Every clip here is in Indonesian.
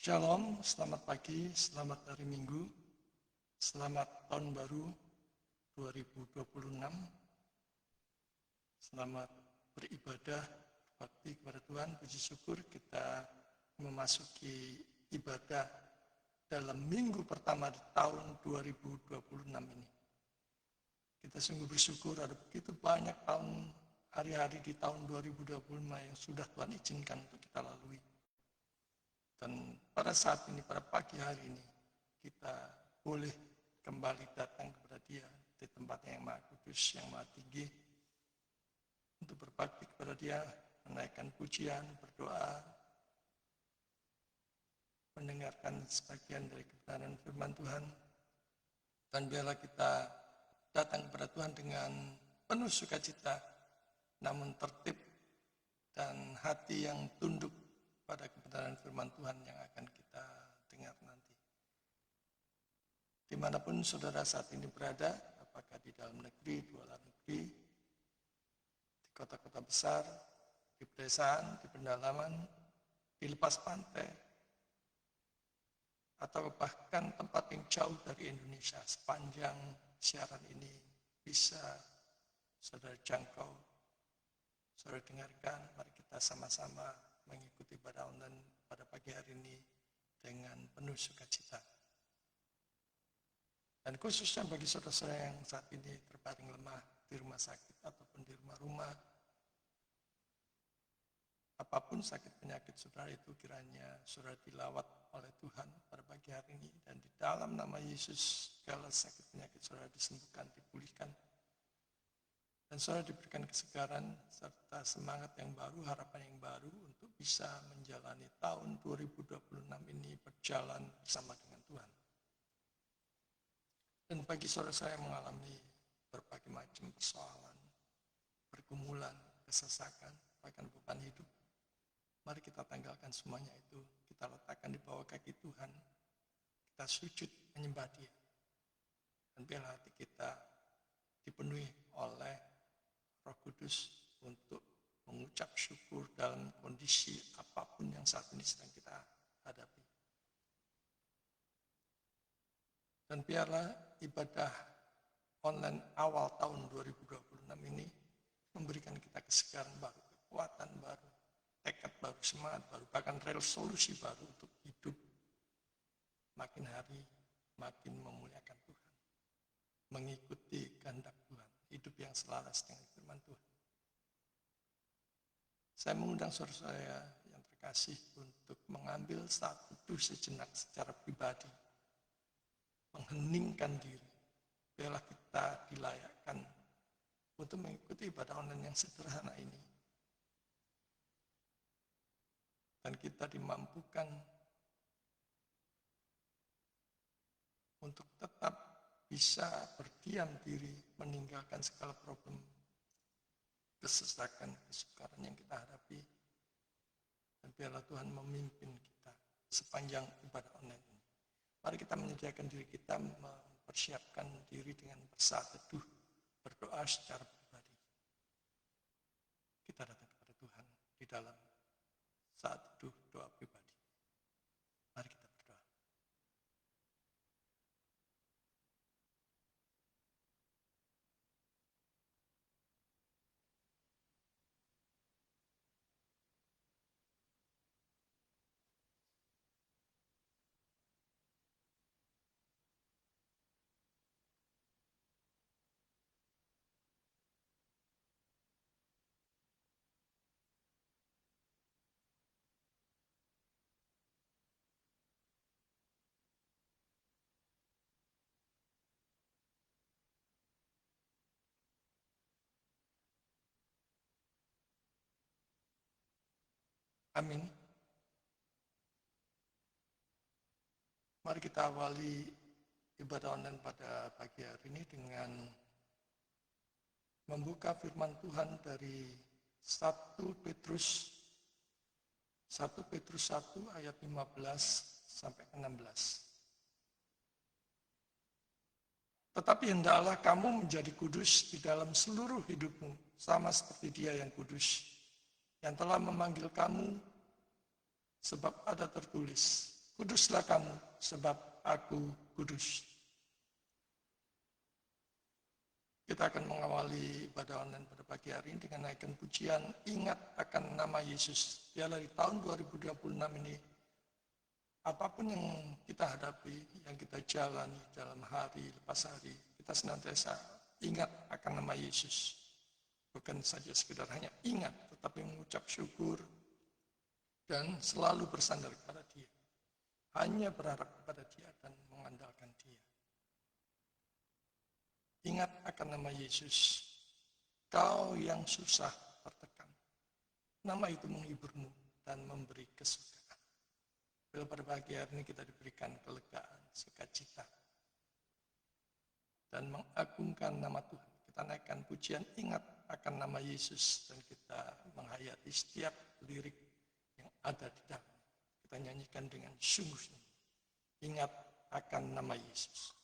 Shalom, selamat pagi, selamat hari Minggu, selamat tahun baru 2026, selamat beribadah, berbakti kepada Tuhan, puji syukur kita memasuki ibadah dalam minggu pertama di tahun 2026 ini. Kita sungguh bersyukur ada begitu banyak hari-hari di tahun 2025 yang sudah Tuhan izinkan untuk kita lalui. Dan pada saat ini, pada pagi hari ini, kita boleh kembali datang kepada Dia di tempatnya yang Maha Kudus, yang Maha Tinggi, untuk berbakti kepada Dia, menaikkan pujian, berdoa, mendengarkan sebagian dari kebenaran firman Tuhan, dan biarlah kita datang kepada Tuhan dengan penuh sukacita, namun tertib dan hati yang tunduk pada kebenaran firman Tuhan yang akan kita dengar nanti. Dimanapun saudara saat ini berada, apakah di dalam negeri, di luar negeri, di kota-kota besar, di pedesaan, di pedalaman, di lepas pantai, atau bahkan tempat yang jauh dari Indonesia, sepanjang siaran ini bisa saudara jangkau, saudara dengarkan. Mari kita sama-sama mengikuti ibadah online pada pagi hari ini dengan penuh sukacita. Dan khususnya bagi saudara-saudara yang saat ini terbaring lemah di rumah sakit ataupun di rumah-rumah, apapun sakit penyakit saudara itu kiranya saudara dilawat oleh Tuhan pada pagi hari ini, dan di dalam nama Yesus segala sakit penyakit saudara disembuhkan, dipulihkan, dan saudara diberikan kesegaran serta semangat yang baru, harapan yang baru untuk bisa menjalani tahun 2026 ini berjalan bersama dengan Tuhan. Dan bagi saudara saya yang mengalami berbagai macam persoalan, pergumulan, kesesakan, bahkan beban hidup, mari kita tanggalkan semuanya itu, kita letakkan di bawah kaki Tuhan, kita sujud menyembah Dia, dan biarlah hati kita dipenuhi oleh Roh Kudus untuk mengucap syukur dalam kondisi apapun yang saat ini sedang kita hadapi. Dan biarlah ibadah online awal tahun 2026 ini memberikan kita kesegaran baru, kekuatan baru, tekad baru, semangat baru, bahkan resolusi baru untuk hidup makin hari makin memuliakan Tuhan, mengikuti kehendak Tuhan, hidup yang selaras dengan firman Tuhan. Saya mengundang saudara saya yang terkasih untuk mengambil saat teduh sejenak secara pribadi, mengheningkan diri. Biarlah kita dilayakkan untuk mengikuti ibadah online yang sederhana ini, dan kita dimampukan untuk tetap bisa berdiam diri, meninggalkan segala problem, kesesakan, kesukaran yang kita hadapi. Dan biarlah Tuhan memimpin kita sepanjang ibadah online ini. Mari kita menyediakan diri kita, mempersiapkan diri dengan bersaat teduh, berdoa secara pribadi. Kita datang kepada Tuhan di dalam saat teduh doa pribadi. Mari kita berdoa. Amin. Mari kita awali ibadah online pada pagi hari ini dengan membuka firman Tuhan dari 1 Petrus 1 ayat 15 sampai 16. Tetapi hendaklah kamu menjadi kudus di dalam seluruh hidupmu, sama seperti Dia yang kudus, yang telah memanggil kamu, sebab ada tertulis, Kuduslah kamu, sebab aku kudus. Kita akan mengawali ibadah online pada pagi hari ini dengan naikkan pujian ingat akan nama Yesus. Biarlah di tahun 2026 ini, apapun yang kita hadapi, yang kita jalani dalam hari lepas hari, kita senantiasa ingat akan nama Yesus. Bukan saja sekedar hanya ingat, tetapi mengucap syukur dan selalu bersandar kepada Dia. Hanya berharap kepada Dia dan mengandalkan Dia. Ingat akan nama Yesus, kau yang susah tertekan. Nama itu menghiburmu dan memberi kesukaan. Bila pada pagi hari ini kita diberikan kelegaan, sukacita, dan mengagungkan nama Tuhan. Kita naikkan pujian ingat akan nama Yesus dan kita menghayati setiap lirik yang ada di dalam. Kita nyanyikan dengan sungguh-sungguh. Ingat akan nama Yesus.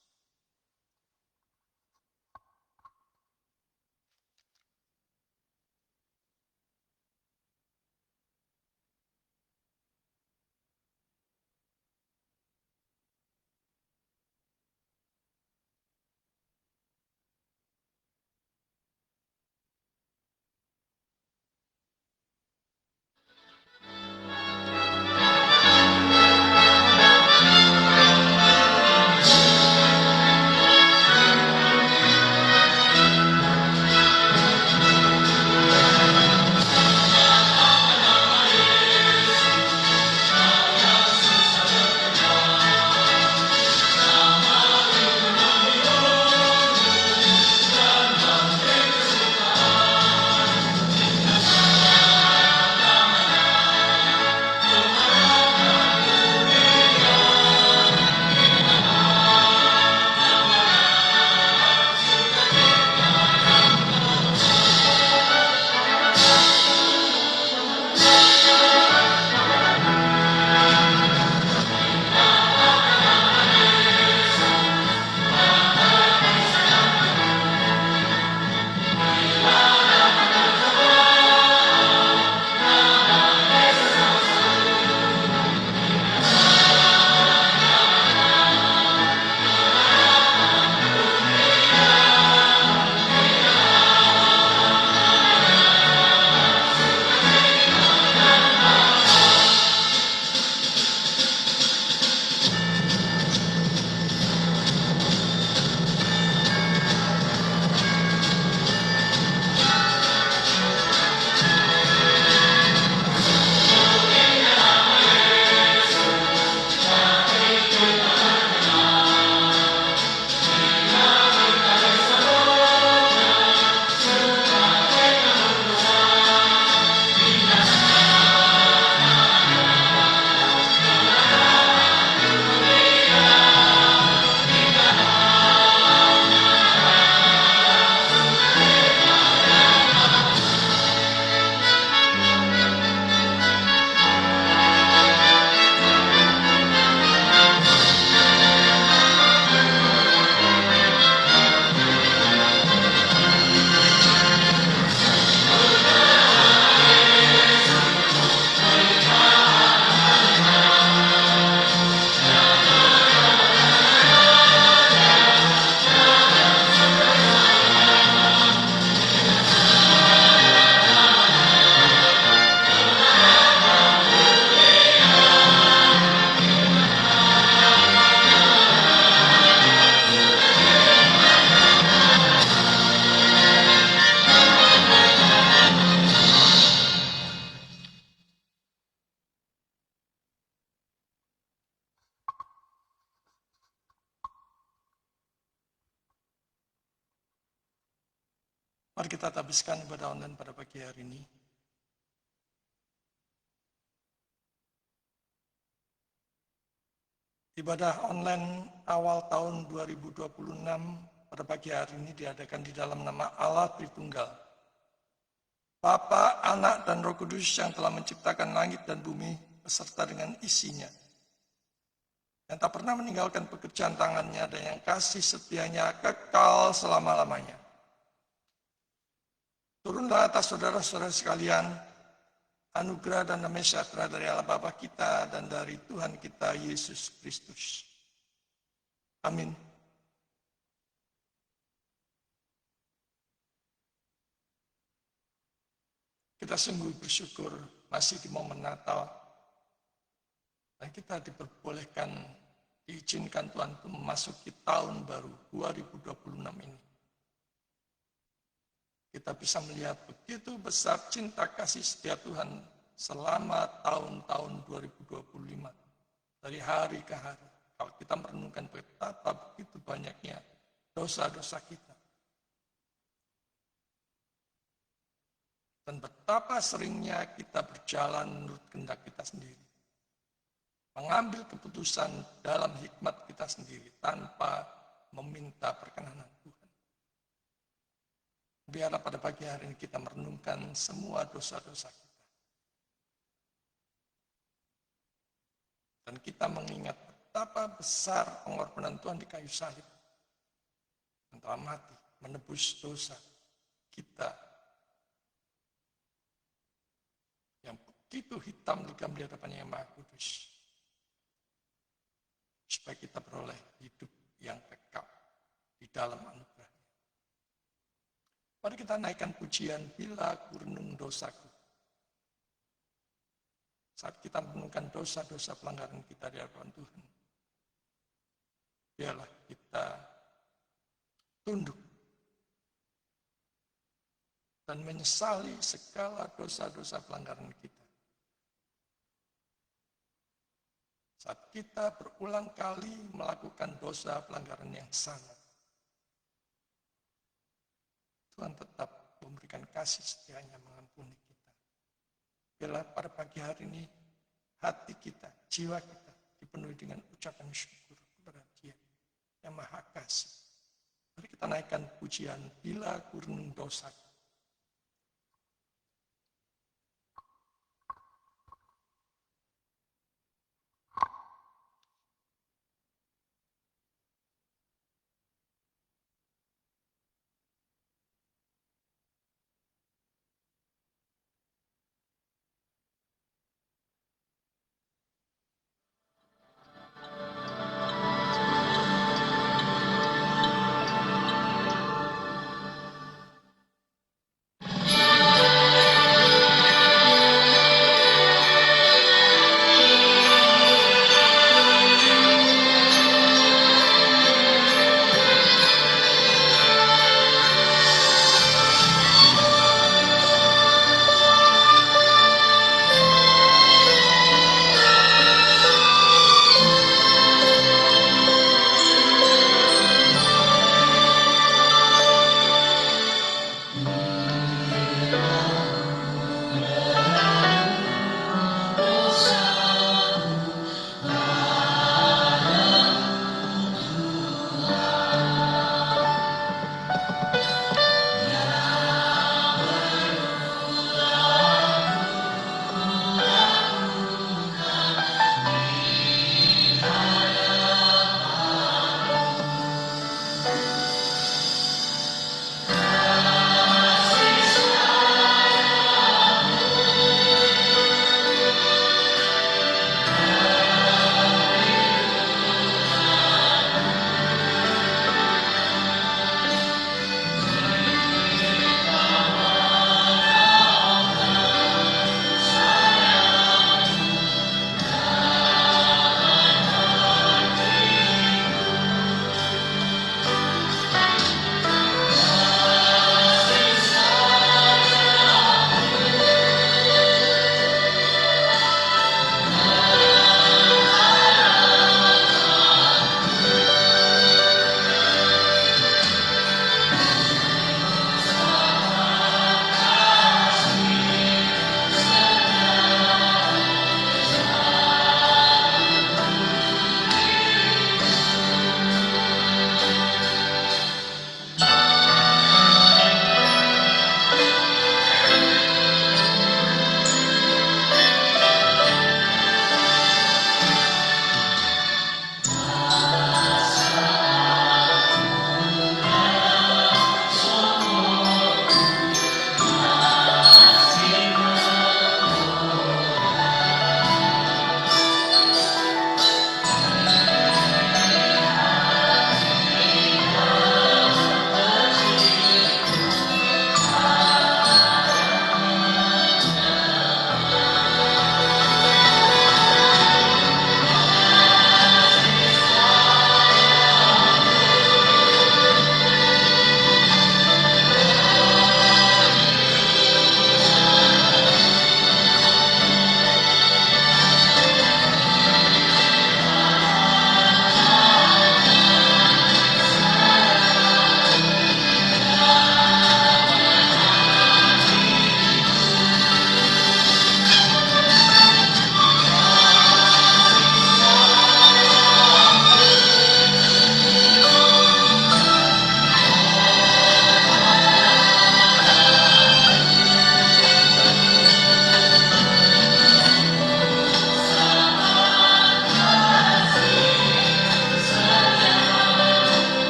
Mari kita habiskan ibadah online pada pagi hari ini. Ibadah online awal tahun 2026 pada pagi hari ini diadakan di dalam nama Allah Tritunggal. Bapa, Anak, dan Roh Kudus yang telah menciptakan langit dan bumi beserta dengan isinya. Yang tak pernah meninggalkan pekerjaan tangannya dan yang kasih setianya kekal selama-lamanya. Turunlah atas saudara-saudara sekalian, anugerah dan damai sejahtera dari Allah Bapa kita dan dari Tuhan kita Yesus Kristus. Amin. Kita sungguh bersyukur masih di momen Natal dan kita diperbolehkan, diizinkan Tuhan untuk memasuki tahun baru 2026 ini. Kita bisa melihat begitu besar cinta kasih setia Tuhan selama tahun-tahun 2025. Dari hari ke hari. Kalau kita merenungkan betapa begitu banyaknya dosa-dosa kita. Dan betapa seringnya kita berjalan menurut kehendak kita sendiri. Mengambil keputusan dalam hikmat kita sendiri tanpa meminta perkenanan Tuhan. Biarlah pada pagi hari ini kita merenungkan semua dosa-dosa kita. Dan kita mengingat betapa besar pengorbanan Tuhan di kayu salib. Yang telah mati, menebus dosa kita. Yang begitu hitam legam di hadapan Yang Maha Kudus. Supaya kita beroleh hidup yang kekal di dalam anugerah. Mari kita naikkan pujian bila kurunung dosaku. Saat kita menemukan dosa-dosa pelanggaran kita di hadapan Tuhan, biarlah kita tunduk dan menyesali segala dosa-dosa pelanggaran kita. Saat kita berulang kali melakukan dosa pelanggaran yang sama, Tuhan tetap memberikan kasih setianya mengampuni kita. Biarlah pada pagi hari ini hati kita, jiwa kita dipenuhi dengan ucapan syukur kepada Dia yang Maha Kasih. Mari kita naikkan pujian bila kurunung dosa.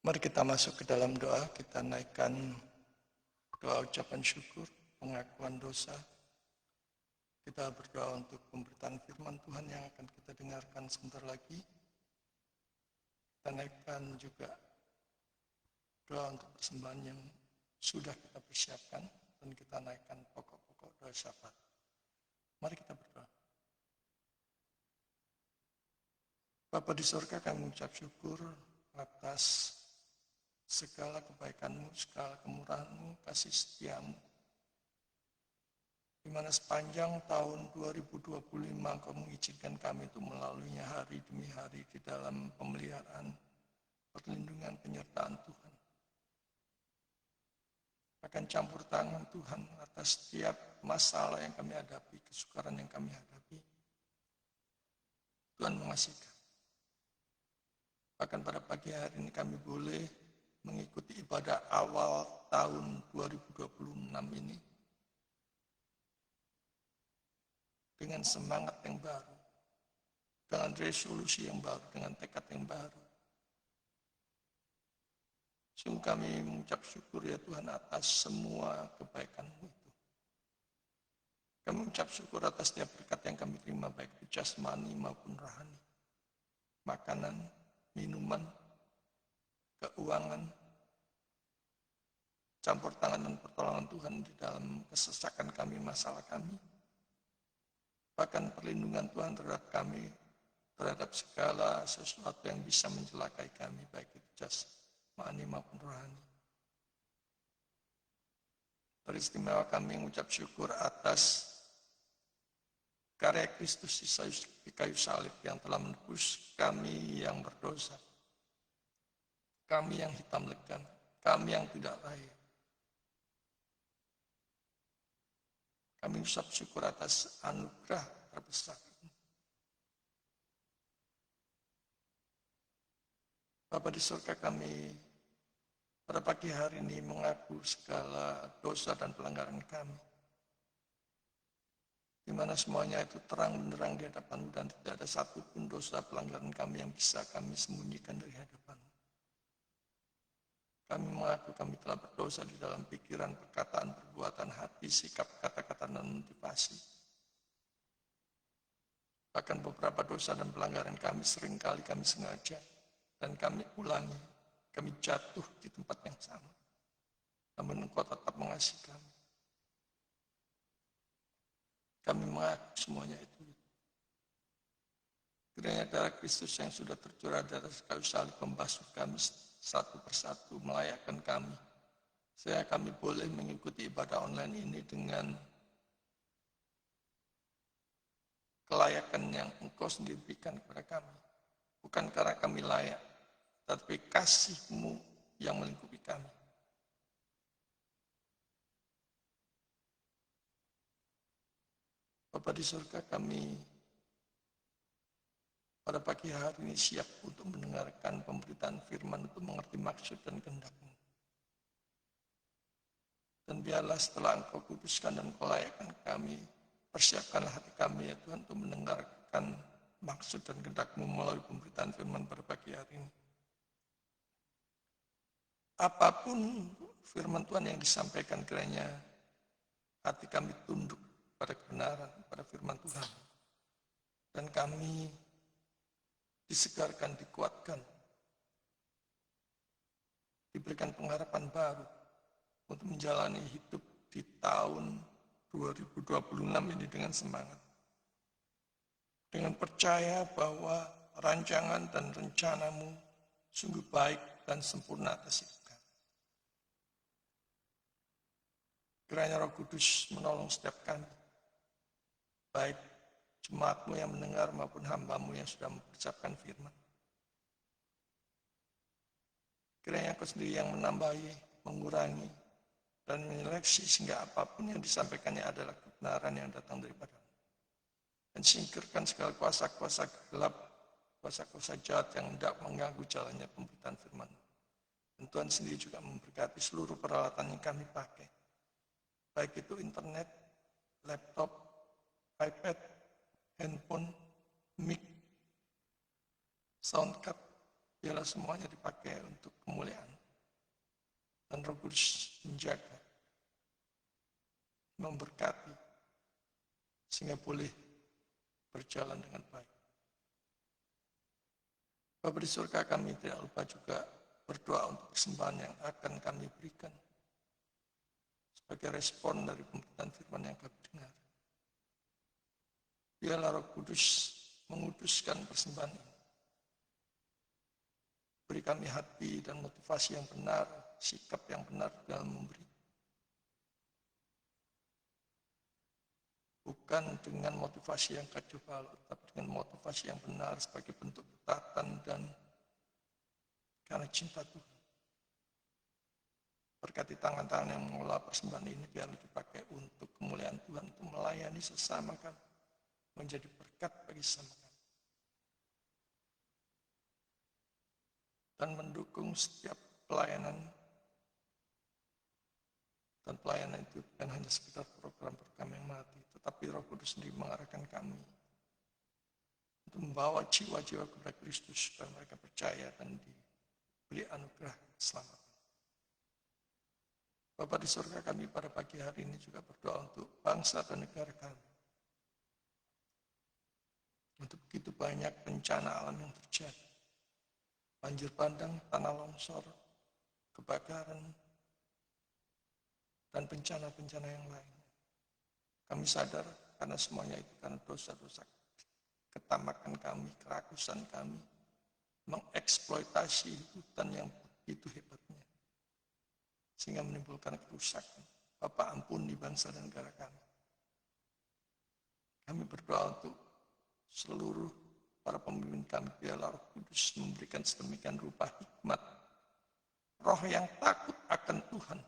Mari kita masuk ke dalam doa, kita naikkan doa ucapan syukur, pengakuan dosa. Kita berdoa untuk pemberitaan firman Tuhan yang akan kita dengarkan sebentar lagi. Kita naikkan juga doa untuk persembahan yang sudah kita persiapkan, dan kita naikkan pokok-pokok doa syafaat. Mari kita berdoa. Bapa di surga, kami mengucap syukur atas segala kebaikan-Mu, segala kemurahan-Mu, kasih setia-Mu, di mana sepanjang tahun 2025 Engkau mengizinkan kami untuk melaluinya hari demi hari di dalam pemeliharaan, perlindungan, penyertaan Tuhan. Akan campur tangan Tuhan atas setiap masalah yang kami hadapi, kesukaran yang kami hadapi. Tuhan mengasihi kami. Bahkan pada pagi hari ini kami boleh mengikuti ibadah awal tahun 2026 ini dengan semangat yang baru, dengan resolusi yang baru, dengan tekad yang baru. Sungguh kami mengucap syukur ya Tuhan atas semua kebaikan-Mu itu. Kami mengucap syukur atas setiap berkat yang kami terima, baik itu jasmani maupun rohani. Makanan, minuman, keuangan, campur tangan dan pertolongan Tuhan di dalam kesesakan kami, masalah kami. Bahkan perlindungan Tuhan terhadap kami, terhadap segala sesuatu yang bisa mencelakai kami, baik itu jasmani maupun rohani. Teristimewa kami mengucap syukur atas karya Kristus di kayu salib yang telah menebus kami yang berdosa, kami yang hitam legam, kami yang tidak layak. Kami mengucap syukur atas anugerah terbesar. Bapa di surga, kami pada pagi hari ini mengaku segala dosa dan pelanggaran kami, di mana semuanya itu terang benderang di hadapan-Mu dan tidak ada satupun dosa pelanggaran kami yang bisa kami sembunyikan dari hadapan-Mu. Kami mengaku kami telah berdosa di dalam pikiran, perkataan, perbuatan, hati, sikap, kata-kata, dan motivasi. Bahkan beberapa dosa dan pelanggaran kami seringkali kami sengaja dan kami ulangi, kami jatuh di tempat yang sama. Namun Engkau tetap mengasihi kami. Kami mengaku semuanya itu. Kiranya darah Kristus yang sudah tercurah dari kayu salib membasuh kami satu persatu, melayakkan kami. Sehingga kami boleh mengikuti ibadah online ini dengan kelayakan yang Engkau sendiri berikan kepada kami. Bukan karena kami layak, tapi kasih-Mu yang melingkupi kami. Bapa di surga, kami pada pagi hari ini siap untuk mendengarkan pemberitaan firman, untuk mengerti maksud dan kehendak-Mu. Dan biarlah setelah Engkau kuduskan dan Engkau layakkan kami, persiapkanlah hati kami ya Tuhan untuk mendengarkan maksud dan kehendak-Mu melalui pemberitaan firman pada pagi hari ini. Apapun firman Tuhan yang disampaikan, kiranya hati kami tunduk pada kebenaran, pada firman Tuhan. Dan kami disegarkan, dikuatkan, diberikan pengharapan baru untuk menjalani hidup di tahun 2026 ini dengan semangat. Dengan percaya bahwa rancangan dan rencana-Mu sungguh baik dan sempurna atas hidup kami. Kiranya Roh Kudus menolong setiap kami, baik jemaat-Mu yang mendengar maupun hamba-Mu yang sudah mengucapkan firman. Kiranya Engkau sendiri yang menambahi, mengurangi, dan menyeleksi sehingga apapun yang disampaikannya adalah kebenaran yang datang daripada-Mu. Dan singkirkan segala kuasa-kuasa gelap, kuasa-kuasa jahat yang hendak mengganggu jalannya pemberitaan firman. Dan Tuhan sendiri juga memberkati seluruh peralatan yang kami pakai, baik itu internet, laptop, iPad, handphone, mic, sound card, biarlah semuanya dipakai untuk kemuliaan. Dan Roh Kudus menjaga, memberkati, sehingga boleh berjalan dengan baik. Bapa di surga, kami tidak lupa juga berdoa untuk persembahan yang akan kami berikan sebagai respon dari pemberitaan firman yang kami dengar. Biarlah Roh Kudus menguduskan persembahan ini. Beri kami hati dan motivasi yang benar, sikap yang benar dalam memberi. Bukan dengan motivasi yang kacau balau, tapi dengan motivasi yang benar sebagai bentuk ketaatan dan karena cinta Tuhan. Berkati tangan-tangan yang mengelola persembahan ini biar dipakai untuk kemuliaan Tuhan, untuk melayani sesama kami, menjadi berkat bagi sesama kami. Dan mendukung setiap pelayanan. Dan pelayanan itu bukan hanya sekedar program-program yang mati, tetapi Roh Kudus sendiri mengarahkan kami untuk membawa jiwa-jiwa kepada Kristus supaya mereka percaya dan diberi anugerah keselamatan. Bapa di surga, kami pada pagi hari ini juga berdoa untuk bangsa dan negara kami. Untuk begitu banyak bencana alam yang terjadi. Banjir bandang, tanah longsor, kebakaran, dan bencana-bencana yang lain. Kami sadar karena semuanya itu karena dosa-dosa ketamakan kami, kerakusan kami, mengeksploitasi hutan yang begitu hebatnya, sehingga menimbulkan kerusakan. Bapa, ampuni bangsa dan negara kami. Kami berdoa untuk seluruh para pemimpin kami, biarlah Roh Kudus memberikan sedemikian rupa hikmat, roh yang takut akan Tuhan,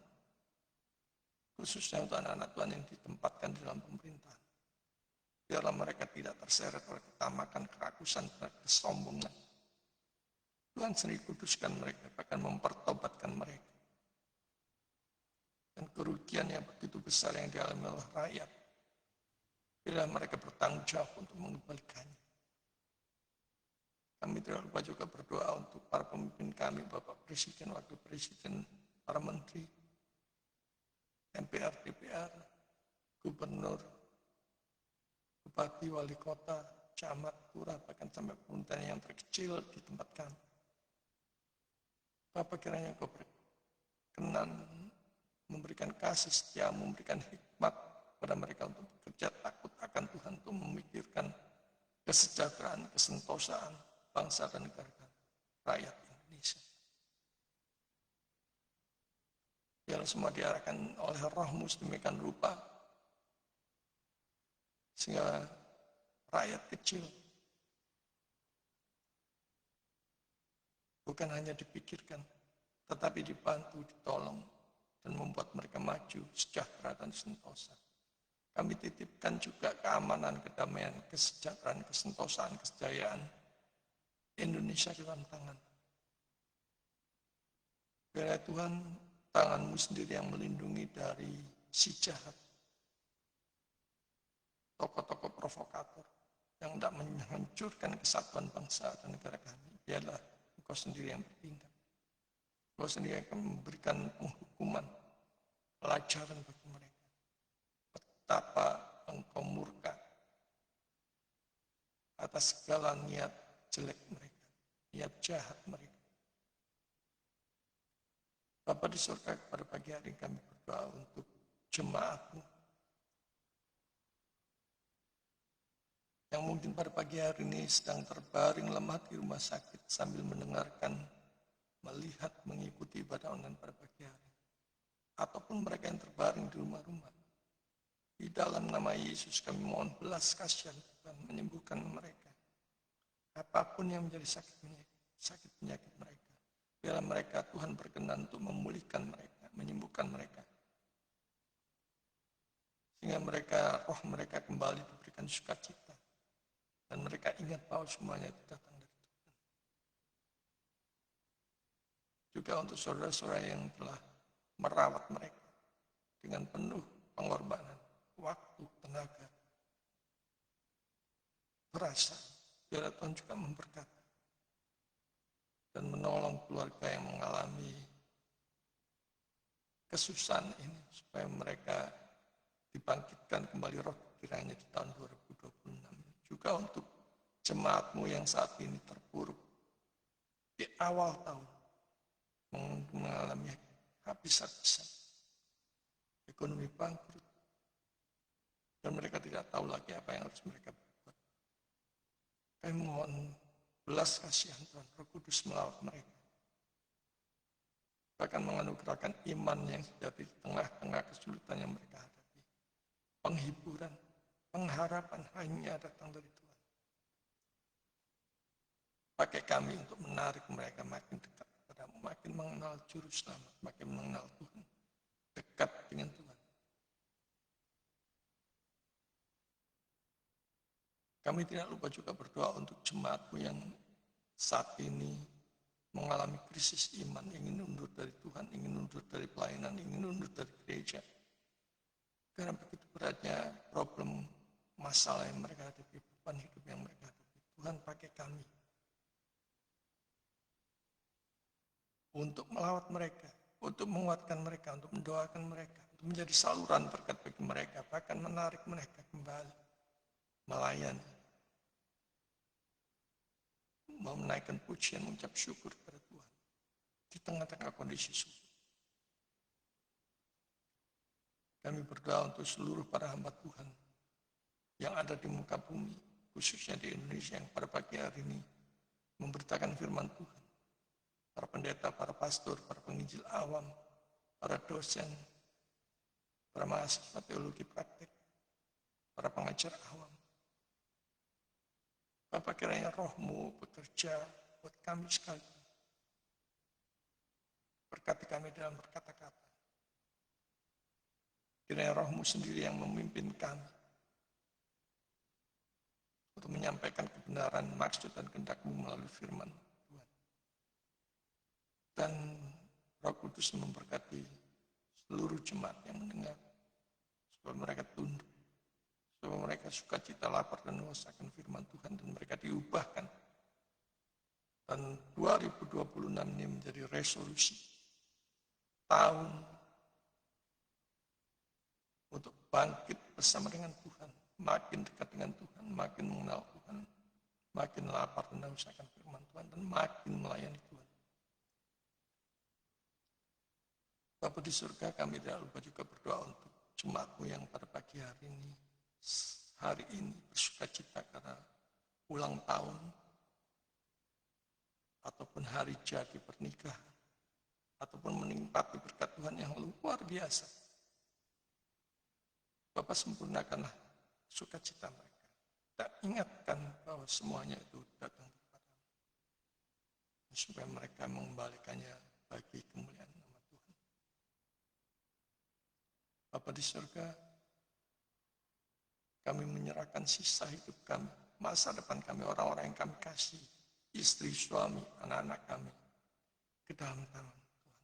khususnya untuk anak-anak Tuhan yang ditempatkan di dalam pemerintahan. Biarlah mereka tidak terseret oleh ketamakan, kerakusan, kesombongan. Tuhan sendiri kuduskan mereka, bahkan mempertobatkan mereka. Dan kerugian yang begitu besar yang dialami oleh rakyat, bila mereka bertanggung jawab untuk mengembalikannya. Kami tidak lupa juga berdoa untuk para pemimpin kami, Bapak Presiden, Wakil Presiden, para menteri, MPR, DPR, Gubernur, Bupati, Wali Kota, Camat, Lurah, bahkan sampai pemerintahan yang terkecil di tempat kami. Bapak, kiranya Kau berkenan memberikan kasih setia, memberikan hikmat kepada mereka untuk bekerja takut akan Tuhan, untuk memikirkan kesejahteraan, kesentosaan bangsa dan negara rakyat Indonesia. Biarlah semua diarahkan oleh Roh-Mu sedemikian rupa, sehingga rakyat kecil bukan hanya dipikirkan, tetapi dibantu, ditolong, dan membuat mereka maju, sejahtera dan sentosa. Kami titipkan juga keamanan, kedamaian, kesejahteraan, kesentosaan, kesejahteraan Indonesia di dalam tangan. Biarlah Tuhan, tangan-Mu sendiri yang melindungi dari si jahat, tokoh-tokoh provokator yang hendak menghancurkan kesatuan bangsa dan negara kami. Biarlah Engkau sendiri yang bertindak. Engkau sendiri akan memberikan penghukuman, pelajaran bagi mereka. Betapa Engkau murka atas segala niat jelek mereka, niat jahat mereka. Bapa di surga, pada pagi hari kami berdoa untuk jemaat-Mu yang mungkin pada pagi hari ini sedang terbaring lemah di rumah sakit sambil mendengarkan, melihat, mengikuti ibadah online pada pagi hari. Ataupun mereka yang terbaring di rumah-rumah. Di dalam nama Yesus kami mohon belas kasihan Tuhan, menyembuhkan mereka. Apapun yang menjadi sakit penyakit mereka. Biarlah mereka Tuhan berkenan untuk memulihkan mereka, menyembuhkan mereka. Sehingga mereka, roh mereka kembali diberikan sukacita. Dan mereka ingat bahwa semuanya itu datang dari Tuhan. Juga untuk saudara-saudara yang telah merawat mereka dengan penuh pengorbanan, waktu, tenaga, perasaan. Biarlah Tuhan juga memberkati dan menolong keluarga yang mengalami kesusahan ini, supaya mereka dibangkitkan kembali roh kiranya di tahun 2026. Juga untuk jemaatmu yang saat ini terpuruk di awal tahun, mengalami habis-habisan, ekonomi bangkrut, dan mereka tidak tahu lagi apa yang harus mereka buat. Kami mohon belas kasihan Tuhan Roh Kudus melawat mereka, bahkan menganugerahkan iman yang sudah di tengah-tengah kesulitan yang mereka hadapi. Penghiburan, pengharapan hanya datang dari Tuhan. Pakai kami untuk menarik mereka makin dekat kepadamu, makin mengenal Juru Selamat, makin mengenal Tuhan, dekat dengan Tuhan. Kami tidak lupa juga berdoa untuk jemaatmu yang saat ini mengalami krisis iman, ingin undur dari Tuhan, ingin undur dari pelayanan, ingin undur dari gereja. Karena begitu beratnya problem, masalah yang mereka hadapi, beban hidup yang mereka hadapi. Tuhan pakai kami untuk melawat mereka, untuk menguatkan mereka, untuk mendoakan mereka, untuk menjadi saluran berkat bagi mereka, bahkan menarik mereka kembali melayani, mau menaikkan pujian, mengucap syukur kepada Tuhan di tengah-tengah kondisi sulit. Kami berdoa untuk seluruh para hamba Tuhan yang ada di muka bumi, khususnya di Indonesia, yang pada pagi hari ini memberitakan firman Tuhan. Para pendeta, para pastor, para penginjil awam, para dosen, para mahasiswa teologi praktik, para pengajar awam. Bapak, kiranya roh-Mu bekerja buat kami sekali. Berkati kami dalam berkata-kata. Kiranya roh-Mu sendiri yang memimpin kami untuk menyampaikan kebenaran, maksud dan kehendak-Mu melalui firman Tuhan. Dan Roh Kudus memberkati seluruh jemaat yang mendengar, supaya mereka tunduk, supaya mereka sukacita, lapar dan haus akan firman Tuhan, dan mereka diubahkan. Dan 2026 ini menjadi resolusi tahun untuk bangkit bersama dengan Tuhan, makin dekat dengan Tuhan, makin mengenal Tuhan, makin lapar dan haus akan firman Tuhan, dan makin melayani Tuhan. Bapa di surga, kami tidak lupa juga berdoa untuk jemaat-Mu yang pada pagi hari ini bersuka cita karena ulang tahun, ataupun hari jadi pernikahan, ataupun menikmati berkat Tuhan yang luar biasa. Bapak, sempurnakanlah sukacita mereka. Tak ingatkan bahwa semuanya itu datang kepada-Mu, supaya mereka mengembalikannya bagi kemuliaan nama Tuhan. Bapa di surga, kami menyerahkan sisa hidup kami, masa depan kami, orang-orang yang kami kasih, istri, suami, anak-anak kami, ke dalam tangan Tuhan.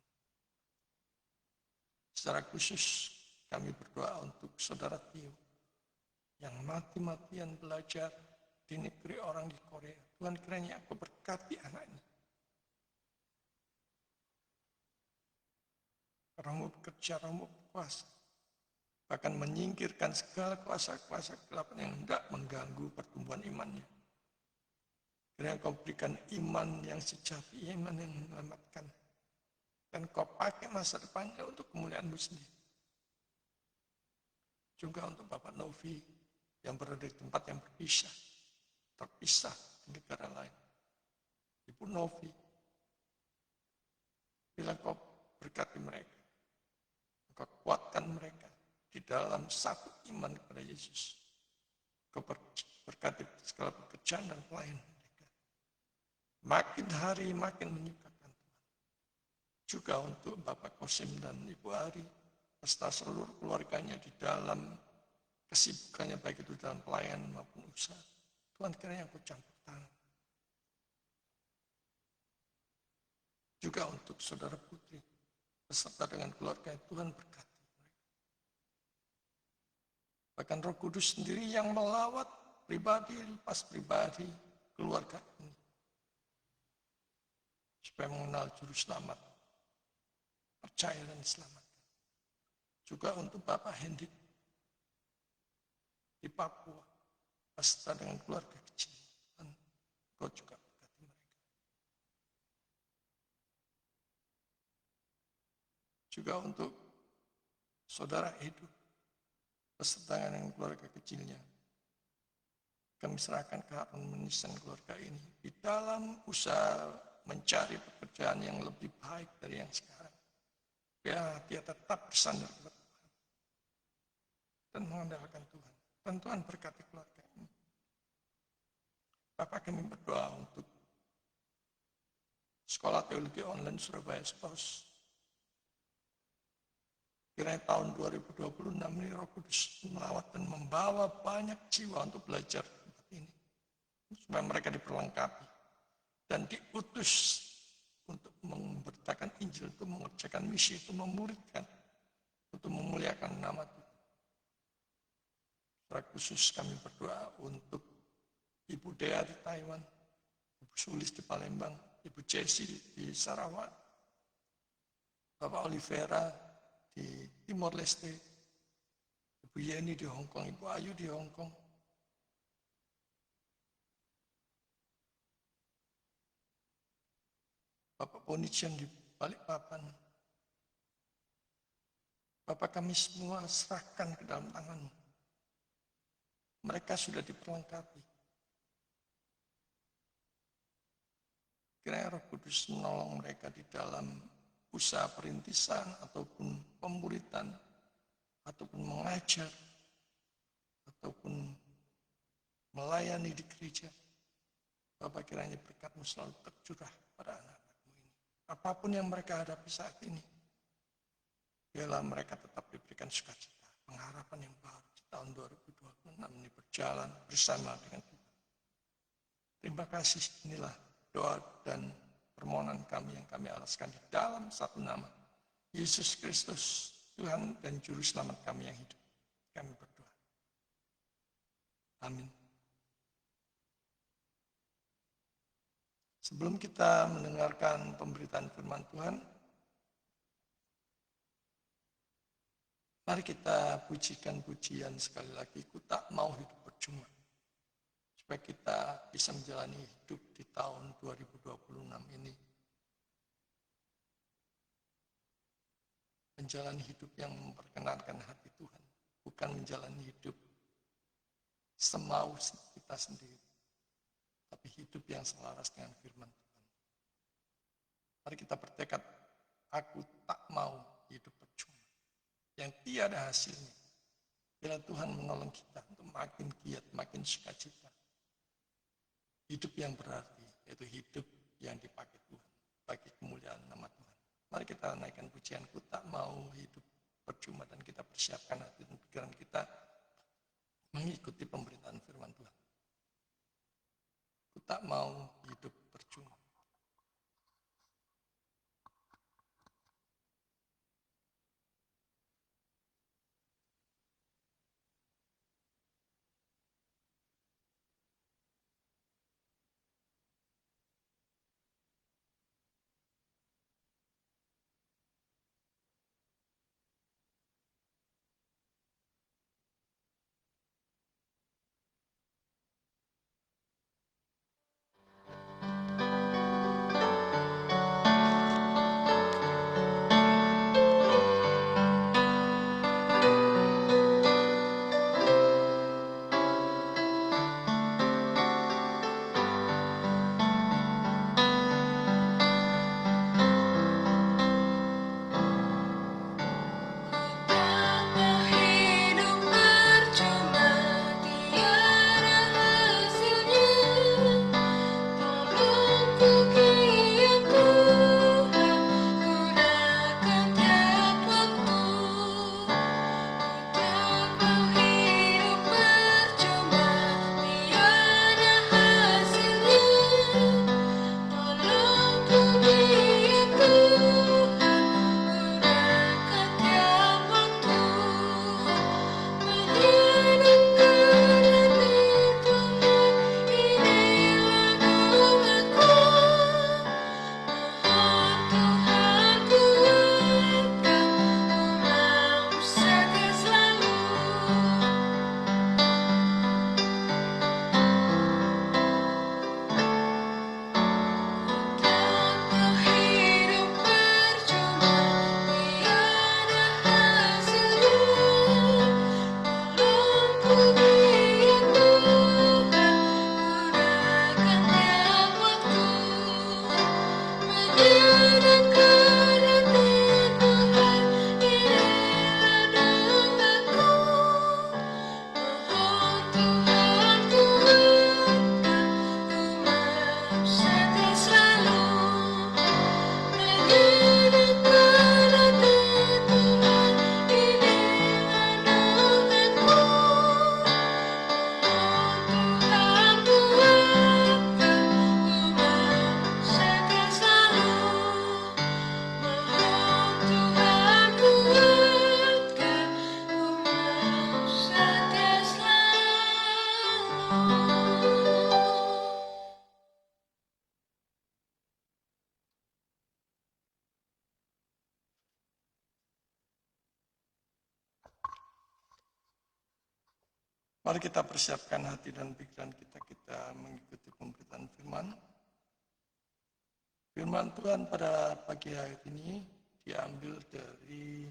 Secara khusus kami berdoa untuk saudara Tio yang mati-matian belajar di negeri orang di Korea. Tuhan, kiranya Engkau berkati anaknya. Roh-Mu bekerja, Roh-Mu berkuasa, bahkan menyingkirkan segala kuasa-kuasa gelap yang hendak mengganggu pertumbuhan imannya. Kiranya Engkau berikan iman yang sejati, iman yang menyelamatkan, dan Kau pakai masa depannya untuk kemuliaan-Mu sendiri. Juga untuk Bapak Novi yang berada di tempat yang terpisah di negara lain. Ibu Novi, bila Kau berkati mereka, Kau kuatkan mereka di dalam satu iman kepada Yesus. Kau berkati segala pekerjaan dan pelayanan mereka. Makin hari makin menyukakan Tuhan. Juga untuk Bapak Kosim dan Ibu Ari, serta seluruh keluarganya di dalam kesibukannya, baik itu dalam pelayanan maupun usaha. Tuhan, kiranya Engkau campur tangan. Juga untuk saudara Putri, beserta dengan keluarga, Tuhan berkati mereka. Bahkan Roh Kudus sendiri yang melawat pribadi, lepas pribadi, keluarga ini, supaya mengenal juru selamat, percaya dan diselamatkan. Juga untuk Bapak Hendik di Papua, beserta dengan keluarga kecil, dan Kau juga berkati mereka. Juga untuk saudara Edu, beserta dengan keluarga kecilnya, kami serahkan ke Harun Menis dan keluarga ini di dalam usaha mencari pekerjaan yang lebih baik dari yang sekarang. Ya, dia tetap bersandar kepada Tuhan dan mengandalkan Tuhan. Dan Tuhan berkati keluarga ini. Bapak, kami berdoa untuk Sekolah Teologi Online Surabaya SPOS. Kiranya tahun 2026 ini Roh Kudus melawat dan membawa banyak jiwa untuk belajar tempat ini. Supaya mereka diperlengkapi dan diutus untuk memberitakan Injil, untuk mengerjakan misi, untuk memuridkan, untuk memuliakan nama Tuhan. Secara khusus kami berdoa untuk Ibu Dea di Taiwan, Ibu Sulis di Palembang, Ibu Jessie di Sarawak, Bapak Olivera di Timor Leste, Ibu Yeni di Hong Kong, Ibu Ayu di Hong Kong, Bapak Ponician di Balikpapan. Bapak, kami semua serahkan ke dalam tangan-Mu. Mereka sudah diperlengkapi. Kiranya Roh Kudus menolong mereka di dalam usaha perintisan ataupun pemuritan, ataupun mengajar, ataupun melayani di gereja. Bapak, kiranya berkat-Mu selalu tercurah pada anak-anak-Mu ini. Apapun yang mereka hadapi saat ini, biarlah mereka tetap diberikan sukacita, pengharapan yang baru di tahun 2026 ini berjalan bersama dengan Tuhan. Terima kasih, inilah doa dan permohonan kami yang kami alaskan di dalam satu nama, Yesus Kristus, Tuhan dan Juru Selamat kami yang hidup. Kami berdoa. Amin. Sebelum kita mendengarkan pemberitaan firman Tuhan, mari kita pujikan pujian sekali lagi, Ku Tak Mau Hidup Percuma. Supaya kita bisa menjalani hidup di tahun 2026 ini. Menjalani hidup yang memperkenankan hati Tuhan. Bukan menjalani hidup semau kita sendiri. Tapi hidup yang selaras dengan firman Tuhan. Mari kita bertekad, aku tak mau hidup percuma. Yang tiada hasilnya. Bila Tuhan menolong kita untuk makin giat, makin sukacita. Hidup yang berarti, yaitu hidup yang dipakai Tuhan. Bagi kemuliaan nama Tuhan. Mari kita naikkan pujianku, tak mau hidup percuma. Dan kita persiapkan hati dan pikiran kita mengikuti pemberitaan firman Tuhan. Ku tak mau hidup percuma. Mari kita persiapkan hati dan pikiran kita mengikuti pemberitaan firman. Firman Tuhan pada pagi hari ini diambil dari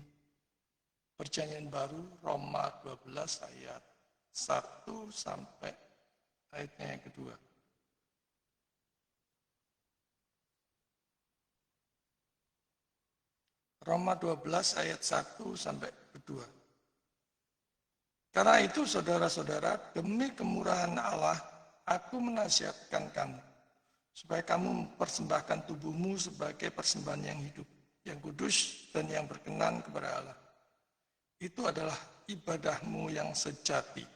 Perjanjian Baru Roma 12 ayat 1 sampai ayatnya yang kedua. Roma 12 ayat 1 sampai kedua. Karena itu saudara-saudara, demi kemurahan Allah, aku menasihatkan kamu, supaya kamu mempersembahkan tubuhmu sebagai persembahan yang hidup, yang kudus, dan yang berkenan kepada Allah. Itu adalah ibadahmu yang sejati.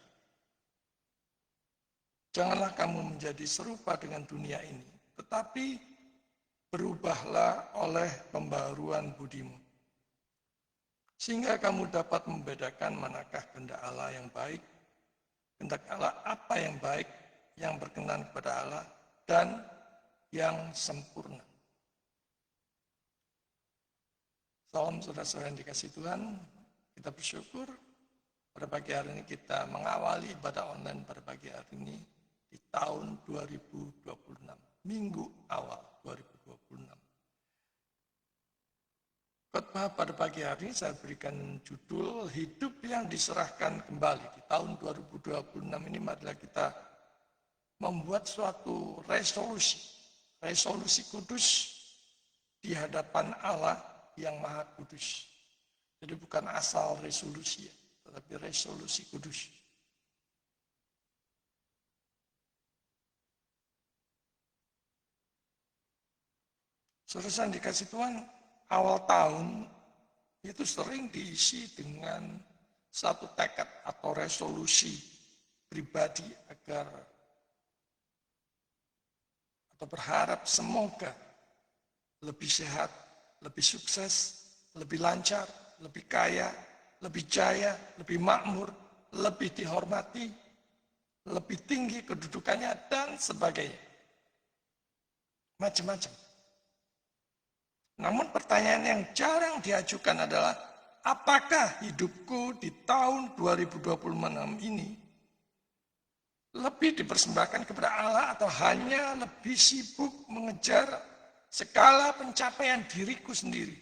Janganlah kamu menjadi serupa dengan dunia ini, tetapi berubahlah oleh pembaharuan budimu, sehingga kamu dapat membedakan manakah kehendak Allah yang baik, kehendak Allah apa yang baik, yang berkenan kepada Allah, dan yang sempurna. Salam saudara-saudara yang dikasihi Tuhan, kita bersyukur pada pagi hari ini kita mengawali ibadah online pada pagi hari ini di tahun 2026, minggu awal 2026. Khotbah pada pagi hari ini saya berikan judul Hidup yang Diserahkan Kembali. Di tahun 2026 ini marilah kita membuat suatu resolusi kudus di hadapan Allah yang Maha Kudus. Jadi bukan asal resolusi, tetapi resolusi kudus. Saudara yang dikasih Tuhan, awal tahun itu sering diisi dengan satu tekad atau resolusi pribadi agar atau berharap semoga lebih sehat, lebih sukses, lebih lancar, lebih kaya, lebih jaya, lebih makmur, lebih dihormati, lebih tinggi kedudukannya, dan sebagainya. Macam-macam. Namun pertanyaan yang jarang diajukan adalah, apakah hidupku di tahun 2026 ini lebih dipersembahkan kepada Allah atau hanya lebih sibuk mengejar skala pencapaian diriku sendiri?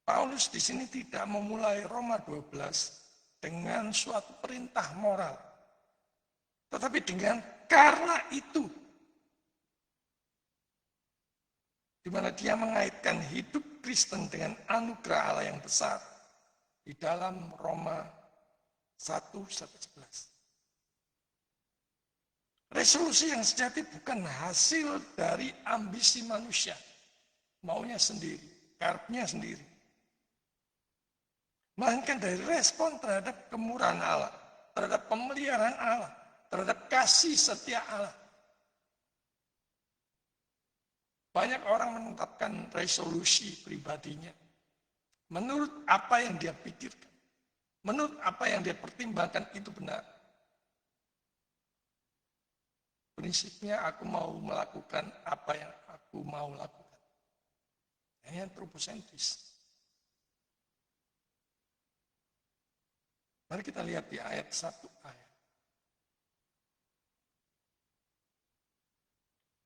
Paulus di sini tidak memulai Roma 12 dengan suatu perintah moral, tetapi dengan karena itu, di mana dia mengaitkan hidup Kristen dengan anugerah Allah yang besar di dalam Roma 1:11. Resolusi yang sejati bukan hasil dari ambisi manusia, maunya sendiri, karepnya sendiri, melainkan dari respon terhadap kemurahan Allah, terhadap pemeliharaan Allah, terhadap kasih setia Allah. Banyak orang menetapkan resolusi pribadinya menurut apa yang dia pikirkan, menurut apa yang dia pertimbangkan itu benar. Prinsipnya aku mau melakukan apa yang aku mau lakukan. Ini antroposentris. Mari kita lihat di ayat 1a.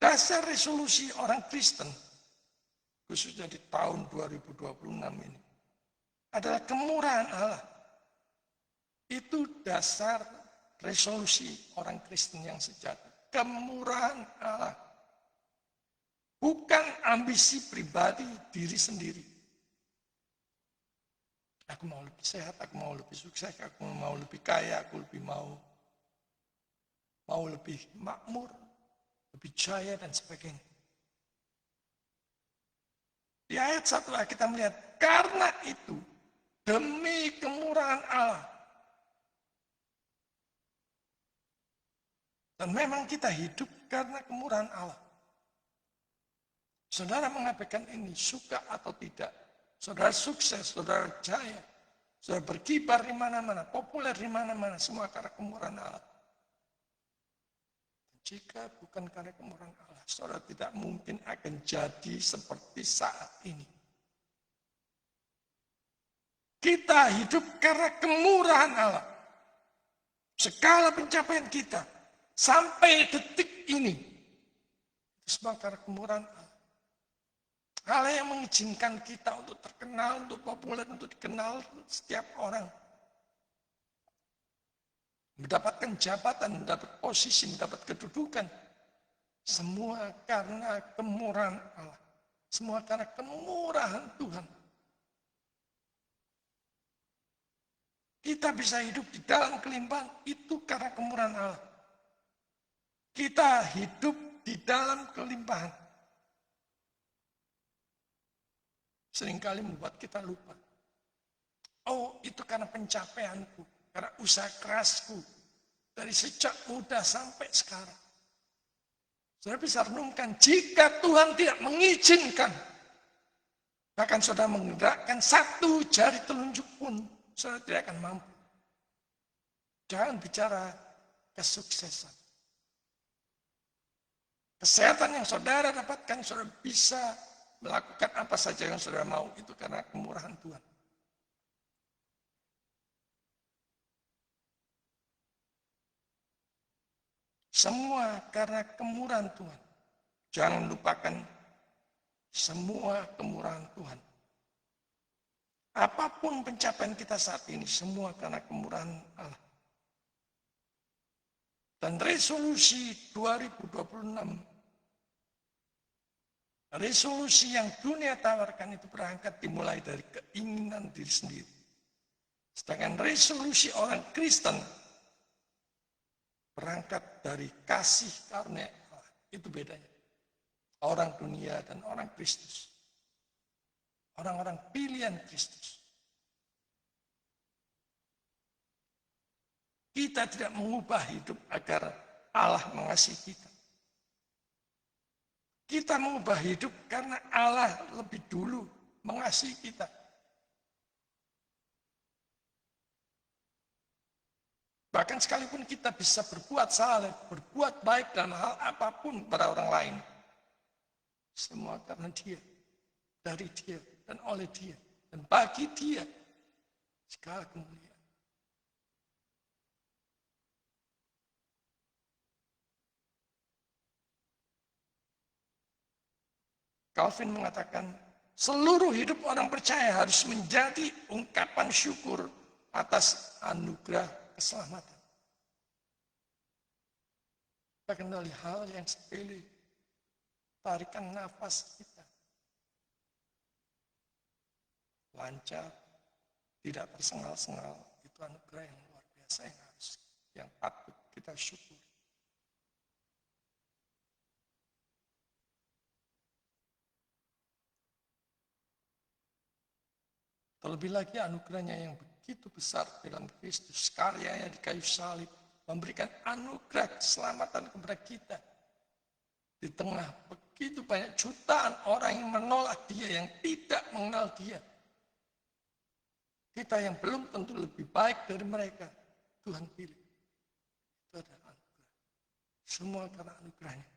Dasar resolusi orang Kristen, khususnya di tahun 2026 ini, adalah kemurahan Allah. Itu dasar resolusi orang Kristen yang sejati. Kemurahan Allah. Bukan ambisi pribadi diri sendiri. Aku mau lebih sehat, aku mau lebih sukses, aku mau lebih kaya, aku lebih mau lebih makmur, lebih jaya, dan sebagainya. Di ayat 1 kita melihat, karena itu, demi kemurahan Allah. Dan memang kita hidup karena kemurahan Allah. Saudara mengabaikan ini, suka atau tidak. Saudara sukses, saudara jaya, saudara berkibar di mana-mana, populer di mana-mana, semua karena kemurahan Allah. Jika bukan karena kemurahan Allah, saudara tidak mungkin akan jadi seperti saat ini. Kita hidup karena kemurahan Allah. Segala pencapaian kita sampai detik ini itu semua karena kemurahan Allah. Allah yang mengizinkan kita untuk terkenal, untuk populer, untuk dikenal setiap orang. Mendapatkan jabatan, mendapat posisi, mendapat kedudukan. Semua karena kemurahan Allah. Semua karena kemurahan Tuhan. Kita bisa hidup di dalam kelimpahan itu karena kemurahan Allah. Kita hidup di dalam kelimpahan. Seringkali membuat kita lupa. Oh, itu karena pencapaianku, karena usaha kerasku. Dari sejak muda sampai sekarang. Saudara bisa renungkan, jika Tuhan tidak mengizinkan, bahkan saudara menggerakkan satu jari telunjuk pun, saudara tidak akan mampu. Jangan bicara kesuksesan. Kesehatan yang saudara dapatkan, saudara bisa melakukan apa saja yang saudara mau, itu karena kemurahan Tuhan. Semua karena kemurahan Tuhan. Jangan lupakan semua kemurahan Tuhan. Apapun pencapaian kita saat ini, semua karena kemurahan Allah. Dan resolusi 2026, resolusi yang dunia tawarkan itu berangkat dimulai dari keinginan diri sendiri. Sedangkan resolusi orang Kristen berangkat dari kasih karunia Allah. Itu bedanya. Orang dunia dan orang Kristus. Orang-orang pilihan Kristus. Kita tidak mengubah hidup agar Allah mengasihi kita. Kita mengubah hidup karena Allah lebih dulu mengasihi kita. Bahkan sekalipun kita bisa berbuat salah, berbuat baik dalam hal apapun pada orang lain. Semua karena Dia, dari Dia, dan oleh Dia, dan bagi Dia. Segala kemuliaan. Calvin mengatakan, seluruh hidup orang percaya harus menjadi ungkapan syukur atas anugerah keselamatan. Bahkan dari hal yang sepele, tarikan nafas kita lancar, tidak tersengal-sengal, itu anugerah yang luar biasa yang patut kita syukur. Terlebih lagi anugerahnya yang begitu besar dalam Kristus, karyanya di kayu salib, memberikan anugerah keselamatan kepada kita. Di tengah begitu banyak jutaan orang yang menolak Dia, yang tidak mengenal Dia. Kita yang belum tentu lebih baik dari mereka, Tuhan pilih. Itu adalah anugerah. Semua karena anugerahnya.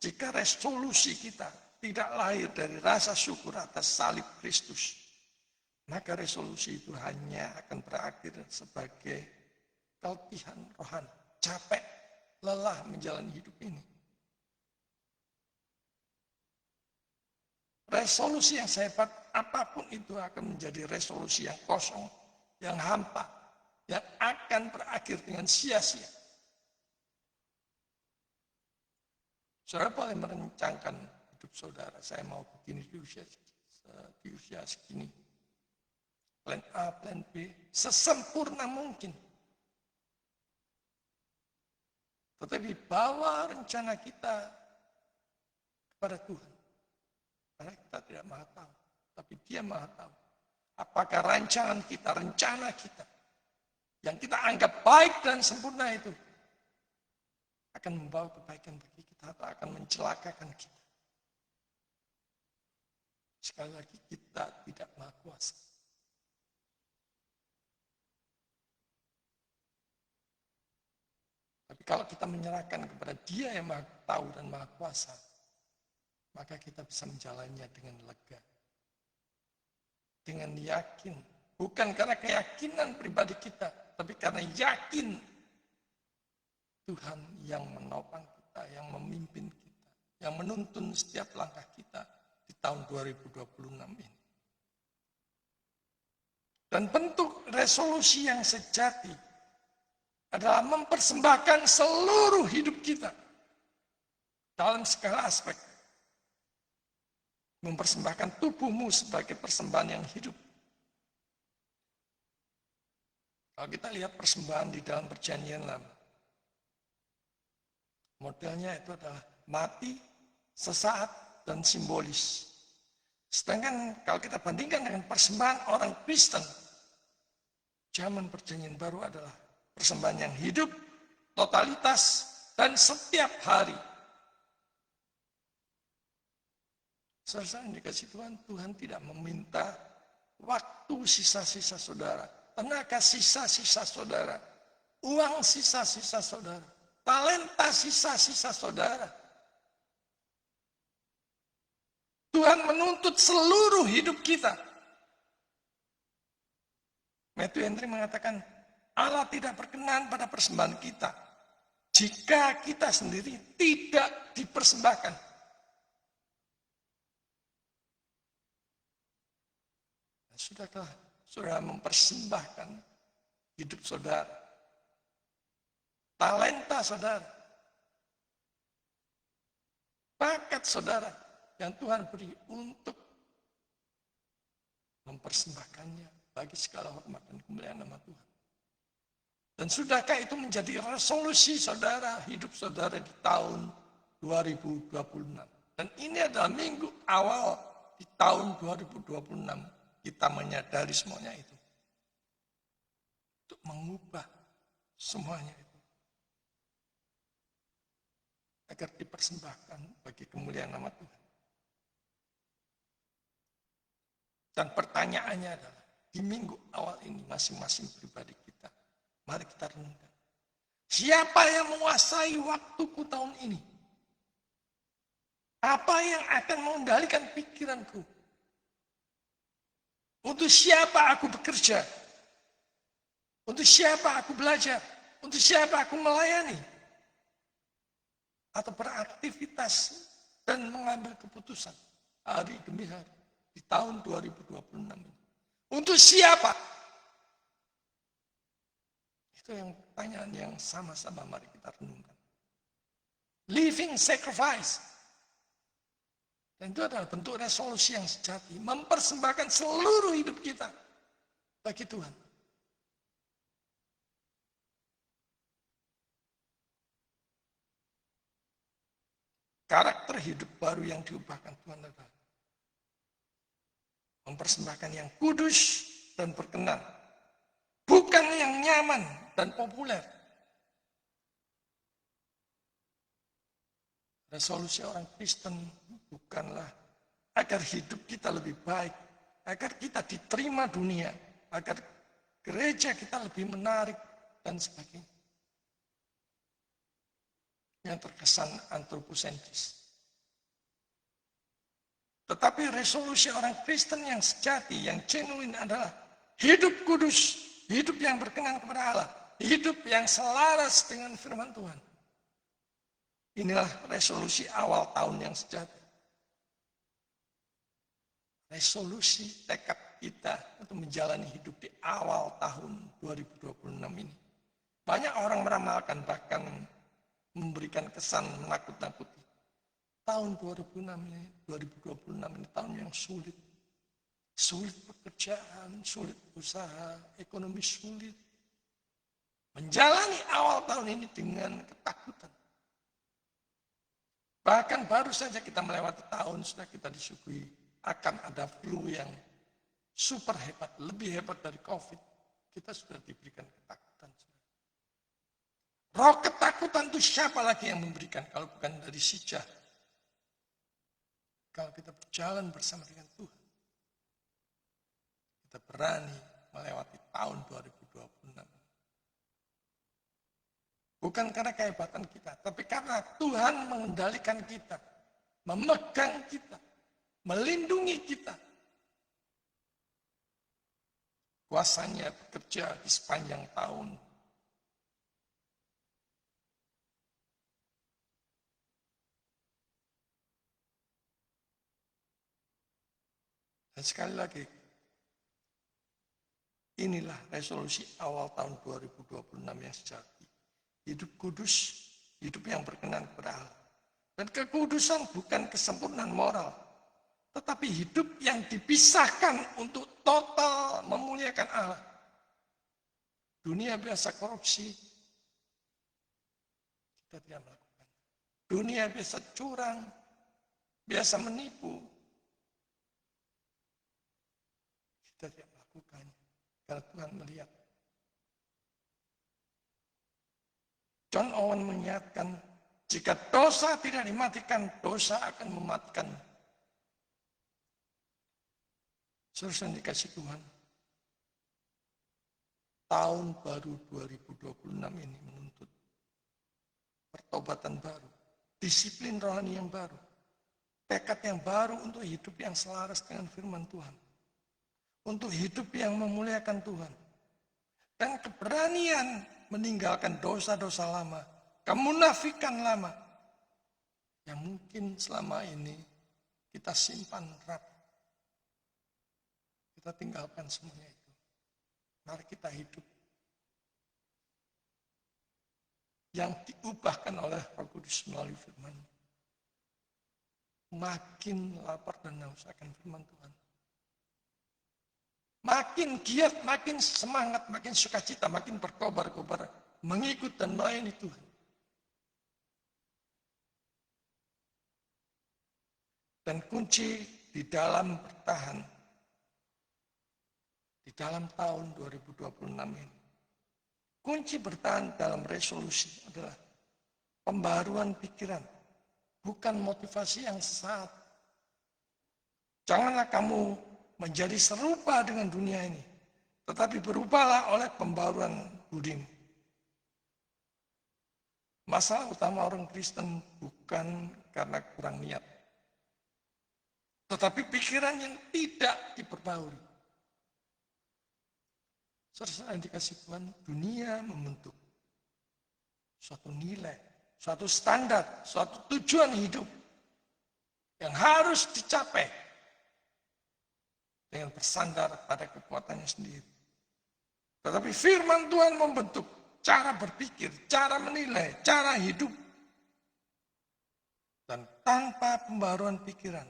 Jika resolusi kita tidak lahir dari rasa syukur atas salib Kristus, maka resolusi itu hanya akan berakhir sebagai keletihan rohani, capek, lelah menjalani hidup ini. Resolusi yang sehebat apapun itu akan menjadi resolusi yang kosong, yang hampa, yang akan berakhir dengan sia-sia. Saudara boleh merencanakan hidup saudara, saya mau begini di usia segini. Plan A, plan B, sesempurna mungkin. Tetapi bawa rencana kita kepada Tuhan. Karena kita tidak maha tahu, tapi Dia maha tahu. Apakah rancangan kita, rencana kita, yang kita anggap baik dan sempurna itu, akan membawa kebaikan bagi kita atau akan mencelakakan kita. Sekali lagi, kita tidak maha kuasa. Tapi kalau kita menyerahkan kepada Dia yang maha tahu dan maha kuasa, maka kita bisa menjalannya dengan lega. Dengan yakin. Bukan karena keyakinan pribadi kita, tapi karena yakin Tuhan yang menopang kita, yang memimpin kita, yang menuntun setiap langkah kita di tahun 2026 ini. Dan bentuk resolusi yang sejati adalah mempersembahkan seluruh hidup kita dalam segala aspek. Mempersembahkan tubuhmu sebagai persembahan yang hidup. Kalau kita lihat persembahan di dalam perjanjian lama, modelnya itu adalah mati, sesaat, dan simbolis. Sedangkan kalau kita bandingkan dengan persembahan orang Kristen, zaman perjanjian baru adalah persembahan yang hidup, totalitas, dan setiap hari. Saudara yang dikasih Tuhan, Tuhan tidak meminta waktu sisa-sisa saudara, tenaga sisa-sisa saudara, uang sisa-sisa saudara, talenta sisa-sisa saudara. Tuhan menuntut seluruh hidup kita. Matthew Henry mengatakan, Allah tidak berkenan pada persembahan kita jika kita sendiri tidak dipersembahkan. Sudahkah saudara mempersembahkan hidup saudara, talenta saudara, bakat saudara yang Tuhan beri untuk mempersembahkannya bagi segala hormat dan kemuliaan nama Tuhan. Dan sudahkah itu menjadi resolusi saudara, hidup saudara di tahun 2026. Dan ini adalah minggu awal di tahun 2026. Kita menyadari semuanya itu. Untuk mengubah semuanya itu. Agar dipersembahkan bagi kemuliaan nama Tuhan. Dan pertanyaannya adalah, di minggu awal ini masing-masing pribadi kita, mari kita renungkan. Siapa yang menguasai waktuku tahun ini? Apa yang akan mengendalikan pikiranku? Untuk siapa aku bekerja? Untuk siapa aku belajar? Untuk siapa aku melayani? Atau beraktivitas dan mengambil keputusan hari demi hari di tahun 2026 ini. Untuk siapa? Itu yang pertanyaan yang sama-sama mari kita renungkan. Living sacrifice. Dan itu adalah bentuk resolusi yang sejati. Mempersembahkan seluruh hidup kita bagi Tuhan. Karakter hidup baru yang diubahkan Tuhan adalah mempersembahkan yang kudus dan berkenan. Bukan yang nyaman dan populer. Resolusi orang Kristen bukanlah agar hidup kita lebih baik, agar kita diterima dunia, agar gereja kita lebih menarik, dan sebagainya. Yang terkesan antroposentris. Tetapi resolusi orang Kristen yang sejati, yang genuine adalah hidup kudus, hidup yang berkenan kepada Allah, hidup yang selaras dengan firman Tuhan. Inilah resolusi awal tahun yang sejati. Resolusi tekad kita untuk menjalani hidup di awal tahun 2026 ini. Banyak orang meramalkan, bahkan memberikan kesan menakut-nakuti. Tahun 2026 ini tahun yang sulit. Sulit pekerjaan, sulit usaha, ekonomi sulit. Menjalani awal tahun ini dengan ketakutan. Bahkan baru saja kita melewati tahun, sudah kita disuguhi akan ada flu yang super hebat, lebih hebat dari COVID. Kita sudah diberikan ketakutan. Roh ketakutan itu siapa lagi yang memberikan kalau bukan dari si jahat? Kalau kita berjalan bersama dengan Tuhan, kita berani melewati tahun 2026. Bukan karena kehebatan kita, tapi karena Tuhan mengendalikan kita. memegang kita, melindungi kita. Kuasanya bekerja di sepanjang tahun. Dan sekali lagi, inilah resolusi awal tahun 2026 yang sejati. Hidup kudus, hidup yang berkenan kepada Allah. Dan kekudusan bukan kesempurnaan moral, tetapi hidup yang dipisahkan untuk total memuliakan Allah. Dunia biasa korupsi, kita tidak melakukan. Dunia biasa curang, biasa menipu, kita tidak melakukan. Karena Tuhan melihat. John Owen mengingatkan, jika dosa tidak dimatikan, dosa akan mematikan. Saudara yang dikasih Tuhan, tahun baru 2026 ini menuntut pertobatan baru, disiplin rohani yang baru, tekad yang baru untuk hidup yang selaras dengan firman Tuhan, untuk hidup yang memuliakan Tuhan, dan keberanian meninggalkan dosa-dosa lama, kemunafikan lama, yang mungkin selama ini kita simpan rapat. Kita tinggalkan semuanya itu. Mari kita hidup yang diubahkan oleh Roh Kudus melalui firman. Makin lapar dan haus akan firman Tuhan. Makin giat, makin semangat, makin sukacita, makin berkobar-kobar mengikut dan melayani Tuhan. Dan kunci di dalam bertahan di dalam tahun 2026 ini, kunci bertahan dalam resolusi adalah pembaruan pikiran, bukan motivasi yang sesaat. Janganlah kamu menjadi serupa dengan dunia ini, tetapi berubahlah oleh pembaruan budimu. Masalah utama orang Kristen bukan karena kurang niat, tetapi pikiran yang tidak diperbarui. Saudara yang dikasih Tuhan, dunia membentuk suatu nilai, suatu standar, suatu tujuan hidup yang harus dicapai dengan bersandar pada kekuatannya sendiri. Tetapi firman Tuhan membentuk cara berpikir, cara menilai, cara hidup. Dan tanpa pembaruan pikiran,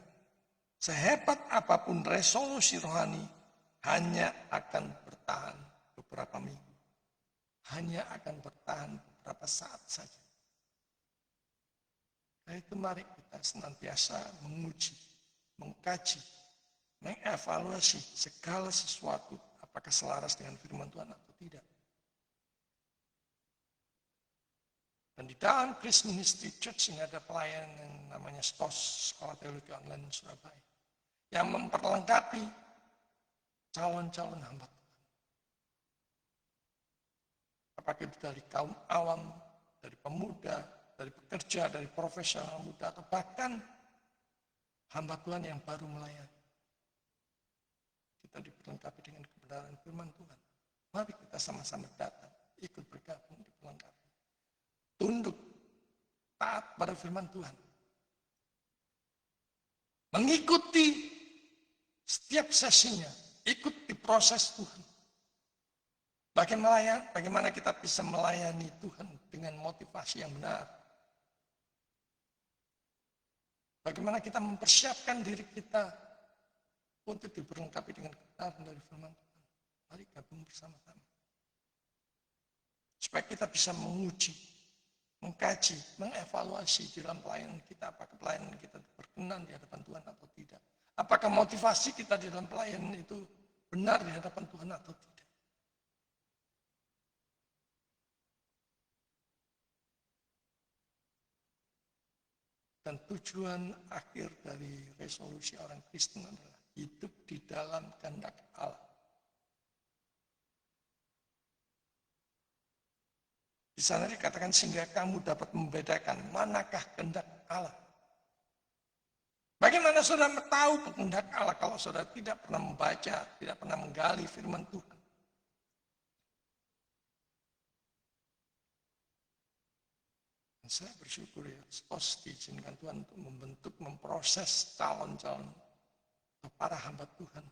sehebat apapun resolusi rohani, hanya akan bertahan beberapa minggu. Hanya akan bertahan beberapa saat saja. Nah itu mari kita senantiasa menguji, mengkaji, mengevaluasi segala sesuatu apakah selaras dengan firman Tuhan atau tidak. Dan di dalam Christ Ministry Church ini ada pelayanan yang namanya STOS, Sekolah Teologi Online Surabaya, yang memperlengkapi calon-calon hamba Tuhan. Apakah itu dari kaum awam, dari pemuda, dari pekerja, dari profesional muda, atau bahkan hamba Tuhan yang baru melayani. Kita diperlengkapi dengan kebenaran firman Tuhan. Mari kita sama-sama datang, ikut bergabung, diperlengkapi. Tunduk, taat pada firman Tuhan. Mengikuti setiap sesinya, ikut di proses Tuhan. Bagaimana kita bisa melayani Tuhan dengan motivasi yang benar. Bagaimana kita mempersiapkan diri kita untuk diperlengkapi dengan kebenaran dari firman Tuhan. Mari gabung bersama-sama. Supaya kita bisa menguji, mengkaji, mengevaluasi dalam pelayanan kita. Apakah pelayanan kita berkenan di hadapan Tuhan atau tidak. Apakah motivasi kita di dalam pelayanan itu benar di hadapan Tuhan atau tidak. Dan tujuan akhir dari resolusi orang Kristen adalah hidup di dalam kehendak Allah. Di sana dikatakan sehingga kamu dapat membedakan manakah kehendak Allah. saudara tahu kehendak Allah kalau saudara tidak pernah membaca, tidak pernah menggali firman Tuhan? Dan saya bersyukur ya, sos diizinkan Tuhan untuk membentuk, memproses calon-calon para hamba Tuhan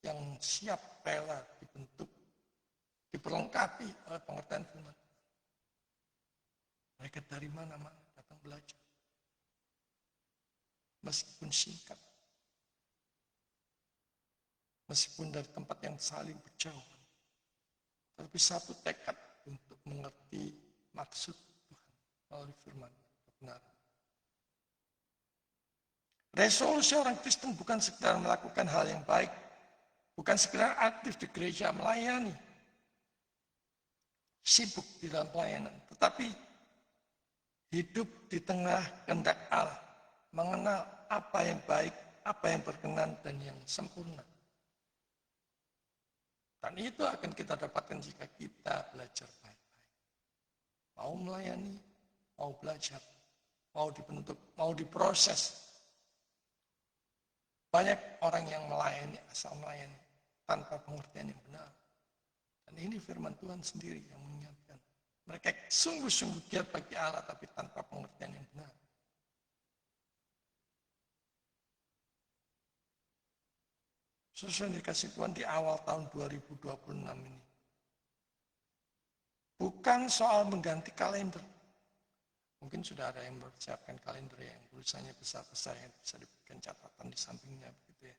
yang siap rela dibentuk, diperlengkapi oleh pengertian firman. Mereka dari mana-mana datang belajar. Meskipun singkat. Meskipun dari tempat yang saling berjauhan. Tapi satu tekad untuk mengerti maksud Tuhan melalui firman kebenaran. Resolusi orang Kristen bukan sekedar melakukan hal yang baik. Bukan sekedar aktif di gereja melayani. Sibuk di dalam pelayanan. Tetapi hidup di tengah kehendak Allah. Mengenal apa yang baik, apa yang berkenan, dan yang sempurna. Dan itu akan kita dapatkan jika kita belajar baik-baik. Mau melayani, mau belajar, mau dibentuk, mau diproses. Banyak orang yang melayani, asal melayani, tanpa pengertian yang benar. Dan ini firman Tuhan sendiri yang mengingatkan. Mereka sungguh-sungguh giat bagi Allah, tapi tanpa pengertian yang benar. Sesuai dikasih Tuhan di awal tahun 2026 ini. Bukan soal mengganti kalender. Mungkin sudah ada yang mempersiapkan kalender yang tulisannya besar-besar yang bisa diberikan catatan di sampingnya begitu ya.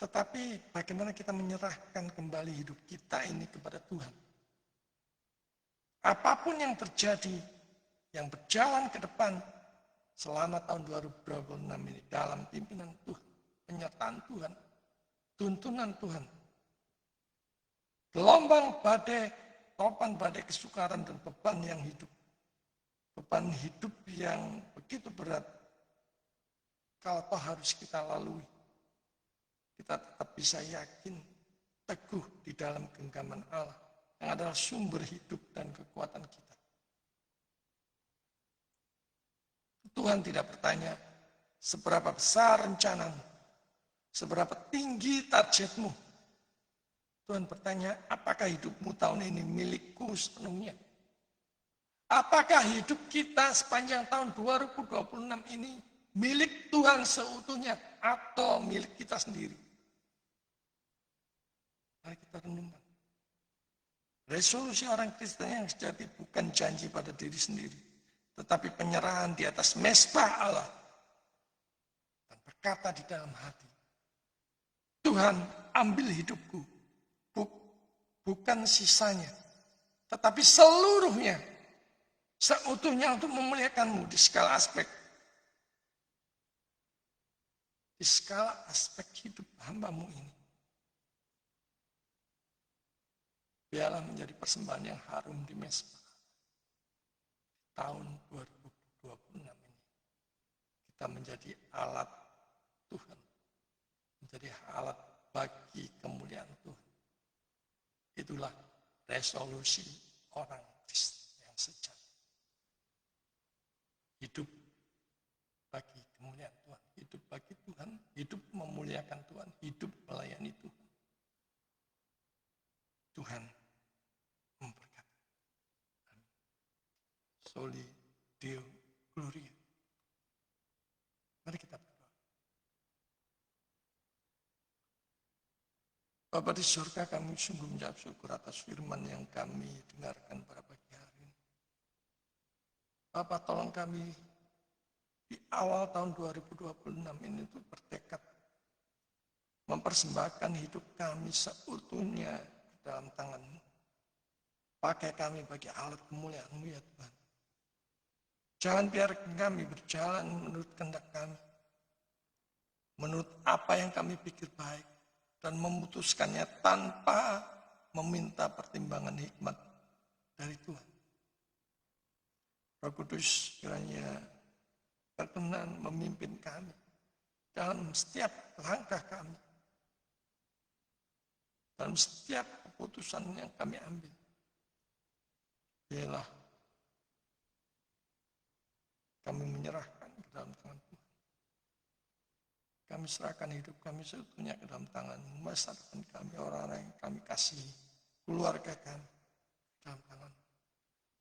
Tetapi bagaimana kita menyerahkan kembali hidup kita ini kepada Tuhan. Apapun yang terjadi, yang berjalan ke depan, selama tahun 2026 ini dalam pimpinan Tuhan, penyertaan Tuhan, tuntunan Tuhan. Gelombang badai, topan badai kesukaran dan beban yang hidup. Beban hidup yang begitu berat. Kalau toh harus kita lalui. Kita tetap bisa yakin, teguh di dalam genggaman Allah. Yang adalah sumber hidup dan kekuatan kita. Tuhan tidak bertanya, seberapa besar rencanamu, seberapa tinggi targetmu. Tuhan bertanya, apakah hidupmu tahun ini milikku sepenuhnya? Apakah hidup kita sepanjang tahun 2026 ini milik Tuhan seutuhnya atau milik kita sendiri? Mari kita renungkan. Resolusi orang Kristen yang sejati bukan janji pada diri sendiri, tetapi penyerahan di atas mezbah Allah. Dan berkata di dalam hati, Tuhan ambil hidupku, bukan sisanya, tetapi seluruhnya, seutuhnya untuk memuliakanmu di segala aspek. Di segala aspek hidup hambamu ini. Biarlah menjadi persembahan yang harum di mezbah. Tahun 2026 ini kita menjadi alat Tuhan, menjadi alat bagi kemuliaan Tuhan. Itulah resolusi orang Kristen yang sejati. Hidup bagi kemuliaan Tuhan, hidup bagi Tuhan, hidup memuliakan Tuhan, hidup melayani Tuhan. Tuhan memberkati. Amin. Soli Deo Gloria. Mari kita berdoa. Bapa di surga, kami sungguh menjawab syukur atas firman yang kami dengarkan pada pagi hari ini. Bapa, tolong kami di awal tahun 2026 ini untuk bertekad mempersembahkan hidup kami seutuhnya dalam tangan-Mu. Pakai kami bagi alat kemuliaan-Mu ya Tuhan. Jangan biarkan kami berjalan menurut kehendak kami. Menurut apa yang kami pikir baik. Dan memutuskannya tanpa meminta pertimbangan hikmat dari Tuhan. Roh Kudus kiranya berkenan memimpin kami dalam setiap langkah kami. Dalam setiap keputusan yang kami ambil. Biarlah kami menyerahkan ke dalam tangan Tuhan. Kami serahkan hidup kami seutuhnya ke dalam tangan-Mu. Masa depan kami, orang-orang yang kami kasihi, keluarga kami, dalam tangan.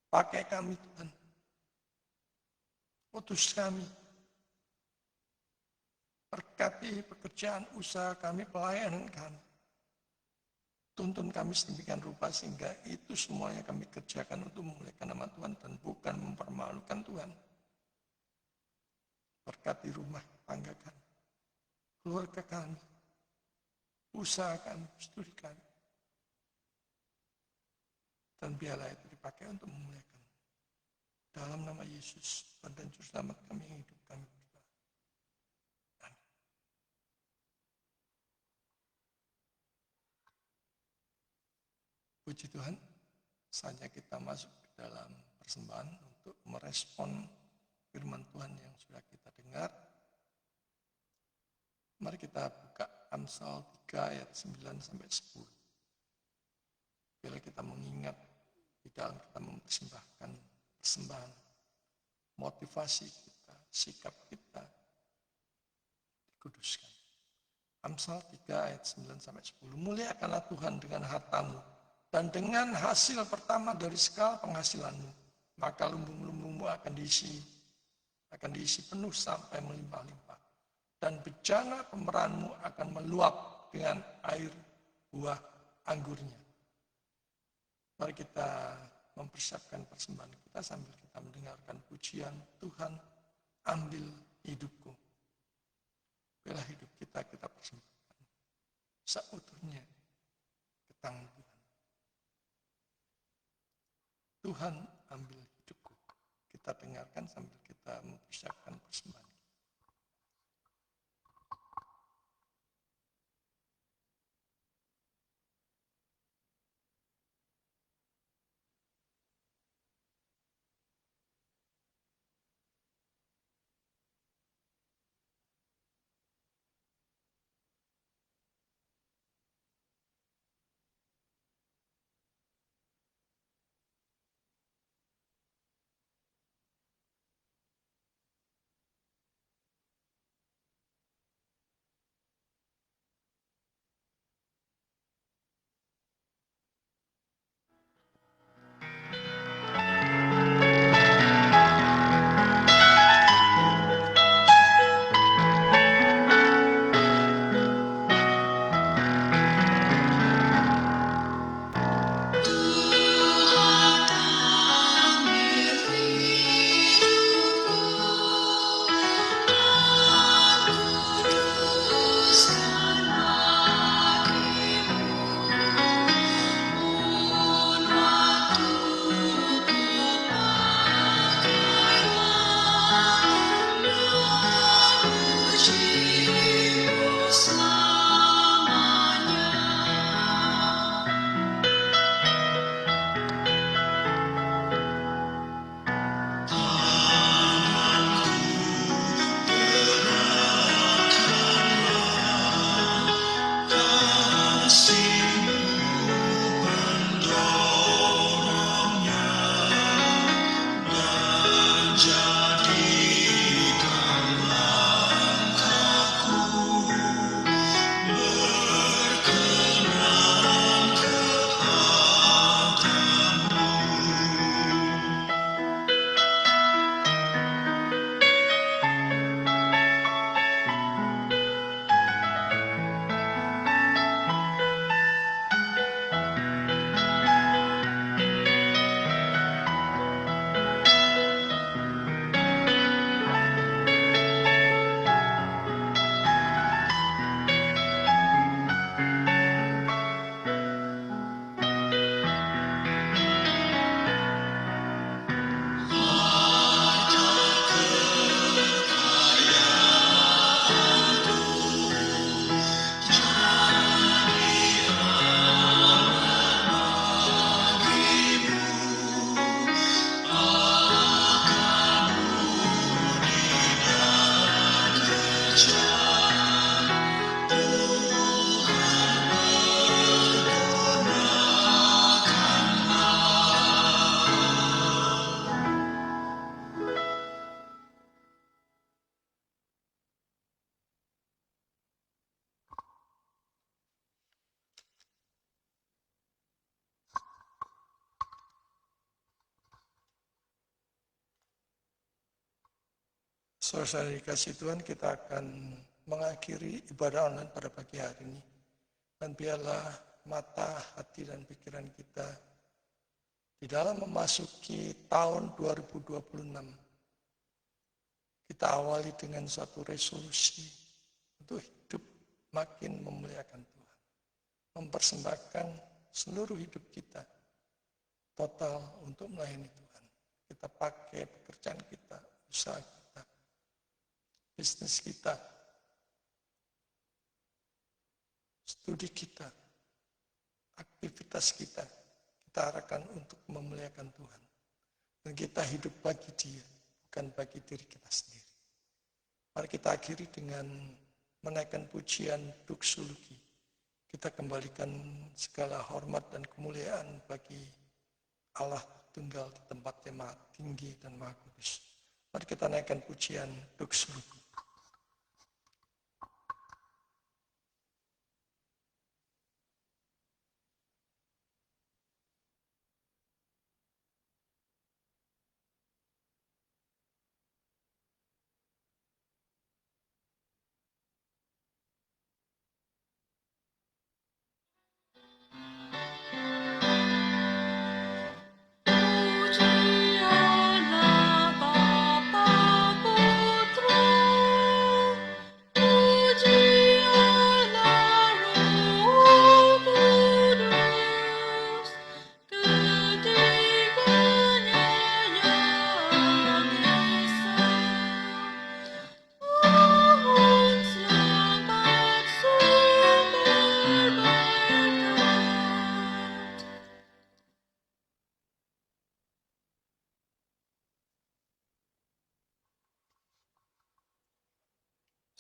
Pakai kami Tuhan. Utus kami. Berkati pekerjaan usaha kami, pelayanan kami. Tuntun kami sedemikian rupa sehingga itu semuanya kami kerjakan untuk memuliakan nama Tuhan dan bukan mempermalukan Tuhan. Berkati rumah tangga kami, keluarga kami, usaha kami, studi kami. Dan biarlah itu dipakai untuk memuliakan. Dalam nama Yesus, Tuhan dan Juru Selamat kami yang hidup kami. Puji Tuhan, saatnya kita masuk ke dalam persembahan untuk merespon firman Tuhan yang sudah kita dengar. Mari kita buka Amsal 3 ayat 9-10. Bila kita mengingat di dalam kita mempersembahkan persembahan, motivasi kita, sikap kita dikuduskan. Amsal 3 ayat 9-10. Muliakanlah Tuhan dengan hartamu dan dengan hasil pertama dari segala penghasilanmu, maka lumbung-lumbungmu akan diisi penuh sampai melimpah-limpah. Dan bejana pemeraanmu akan meluap dengan air buah anggurnya. Mari kita mempersiapkan persembahan kita sambil kita mendengarkan pujian Tuhan, ambil hidupku. Bila hidup kita persembahkan seutuhnya ke tangan Tuhan. Tuhan, ambil hidupku. Kita dengarkan sambil kita mempersiapkan persembahan. Saudara dikasih Tuhan, kita akan mengakhiri ibadah online pada pagi hari ini. Dan biarlah mata, hati, dan pikiran kita di dalam memasuki tahun 2026. Kita awali dengan suatu resolusi untuk hidup makin memuliakan Tuhan. Mempersembahkan seluruh hidup kita total untuk melayani Tuhan. Kita pakai pekerjaan kita, usaha kita, bisnis kita, studi kita, aktivitas kita arahkan untuk memuliakan Tuhan. Dan kita hidup bagi Dia, bukan bagi diri kita sendiri. Mari kita akhiri dengan menaikkan pujian doksologi. Kita kembalikan segala hormat dan kemuliaan bagi Allah Tunggal di tempat yang maha tinggi dan maha kudus. Mari kita naikkan pujian doksologi.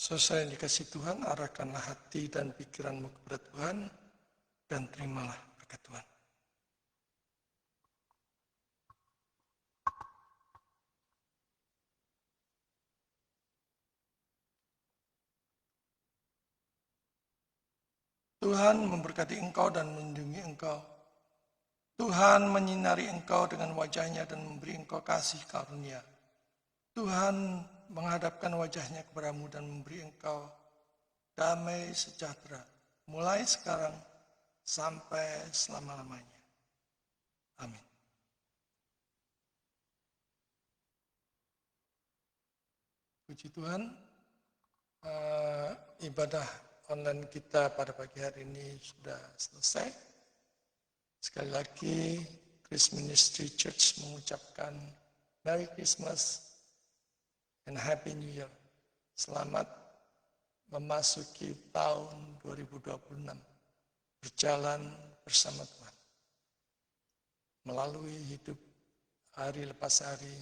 Saudara yang dikasih Tuhan, arahkanlah hati dan pikiranmu kepada Tuhan, dan terimalah berkat Tuhan. Tuhan memberkati engkau dan melindungi engkau. Tuhan menyinari engkau dengan wajahnya dan memberi engkau kasih karunia. Tuhan menghadapkan wajahnya kepadamu dan memberi engkau damai sejahtera, mulai sekarang sampai selama-lamanya. Amin. Puji Tuhan, ibadah online kita pada pagi hari ini sudah selesai. Sekali lagi, Grace Ministry Church mengucapkan Merry Christmas and Happy New Year. Selamat memasuki tahun 2026. Berjalan bersama Tuhan. Melalui hidup hari lepas hari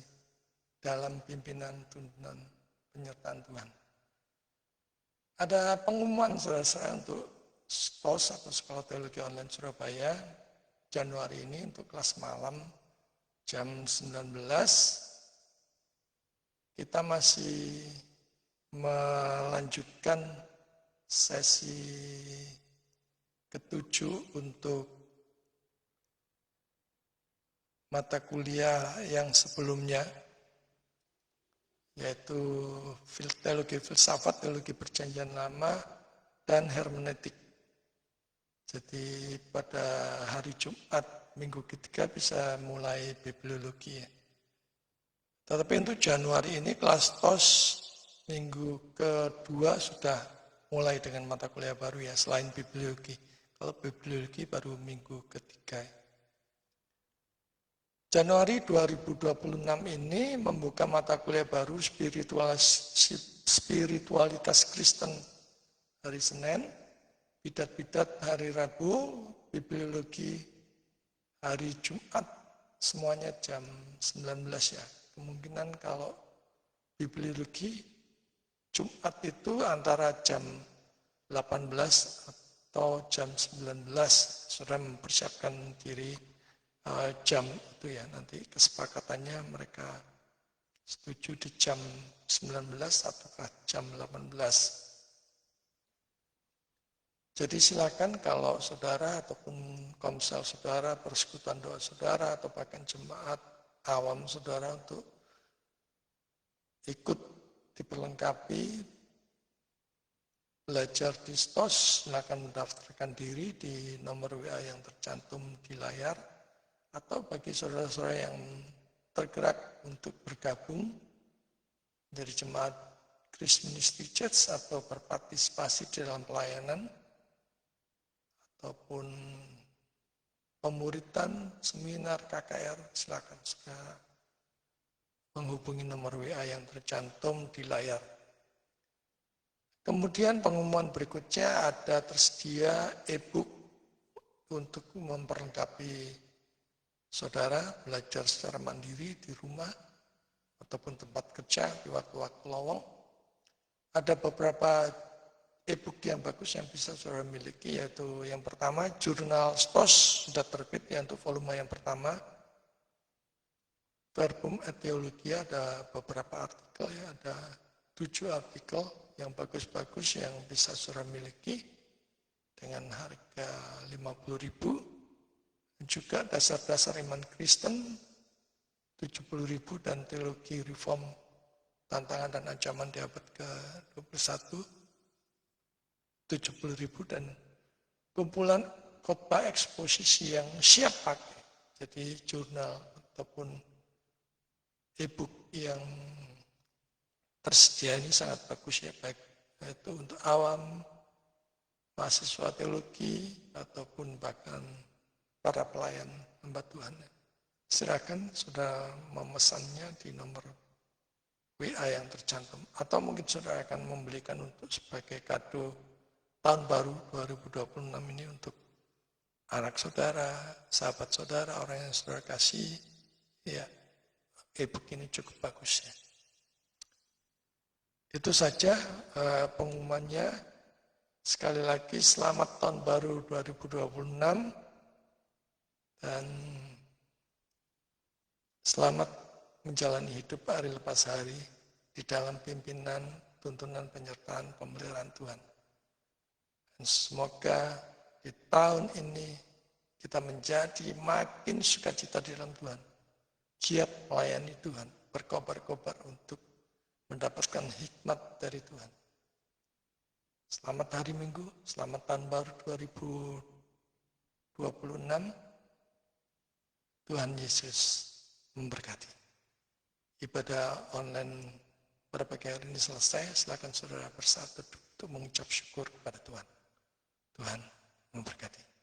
dalam pimpinan tuntunan penyertaan Tuhan. Ada pengumuman saudara-saudara untuk STOS atau Sekolah Teologi Online Surabaya Januari ini untuk kelas malam jam 19. Kita masih melanjutkan sesi ke-7 untuk mata kuliah yang sebelumnya, yaitu teologi filsafat, teologi perjanjian lama, dan hermeneutik. Jadi pada hari Jumat minggu ketiga bisa mulai bibliologi. Tetapi untuk Januari ini kelas TOS minggu kedua sudah mulai dengan mata kuliah baru ya, selain bibliologi. Kalau bibliologi baru minggu ketiga. Januari 2026 ini membuka mata kuliah baru spiritualitas Kristen hari Senin, bidat-bidat hari Rabu, bibliologi hari Jumat, semuanya jam 19 ya. Kemungkinan kalau bibliologi Jumat itu antara jam 18 atau jam 19. Sudah mempersiapkan diri jam itu ya. Nanti kesepakatannya mereka setuju di jam 19 ataukah jam 18. Jadi silakan kalau saudara ataupun komsel saudara, persekutuan doa saudara, atau bahkan jemaat awam saudara untuk ikut diperlengkapi, belajar di STOS, silakan mendaftarkan diri di nomor WA yang tercantum di layar, atau bagi saudara-saudara yang tergerak untuk bergabung dari jemaat Christ Ministry Church atau berpartisipasi di dalam pelayanan, ataupun pemuritan, seminar, KKR, silakan segera menghubungi nomor WA yang tercantum di layar. Kemudian pengumuman berikutnya ada tersedia e-book untuk memperlengkapi saudara belajar secara mandiri di rumah ataupun tempat kerja di waktu-waktu lowong. Ada beberapa e-book yang bagus yang bisa saudara miliki, yaitu yang pertama jurnal STOS sudah terbit ya untuk volume yang pertama. Verbum et Theologia ada beberapa artikel ya, ada 7 artikel yang bagus-bagus yang bisa saudara miliki dengan harga 50.000. Juga dasar-dasar iman Kristen 70.000 dan teologi reform tantangan dan ancaman di abad ke-21 70.000 dan kumpulan khotbah eksposisi yang siap pakai. Jadi jurnal ataupun e-book yang tersedia ini sangat bagus ya, baik itu untuk awam, mahasiswa teologi, ataupun bahkan para pelayan hamba Tuhan. Silakan sudah memesannya di nomor WA yang tercantum, atau mungkin saudara akan membelikan untuk sebagai kado tahun baru 2026 ini untuk anak saudara, sahabat saudara, orang yang saudara kasih. Ya, e-book ini cukup bagus ya. Itu saja pengumumannya. Sekali lagi selamat tahun baru 2026 dan selamat menjalani hidup hari lepas hari di dalam pimpinan, tuntunan, penyertaan, pemeliharaan Tuhan. Dan semoga di tahun ini kita menjadi makin sukacita di dalam Tuhan, giat melayani Tuhan, berkobar-kobar untuk mendapatkan hikmat dari Tuhan. Selamat hari Minggu, selamat tahun baru 2026. Tuhan Yesus memberkati. Ibadah online pada pagi hari ini selesai. Silakan saudara bersatu untuk mengucap syukur kepada Tuhan. Tuhan memberkati.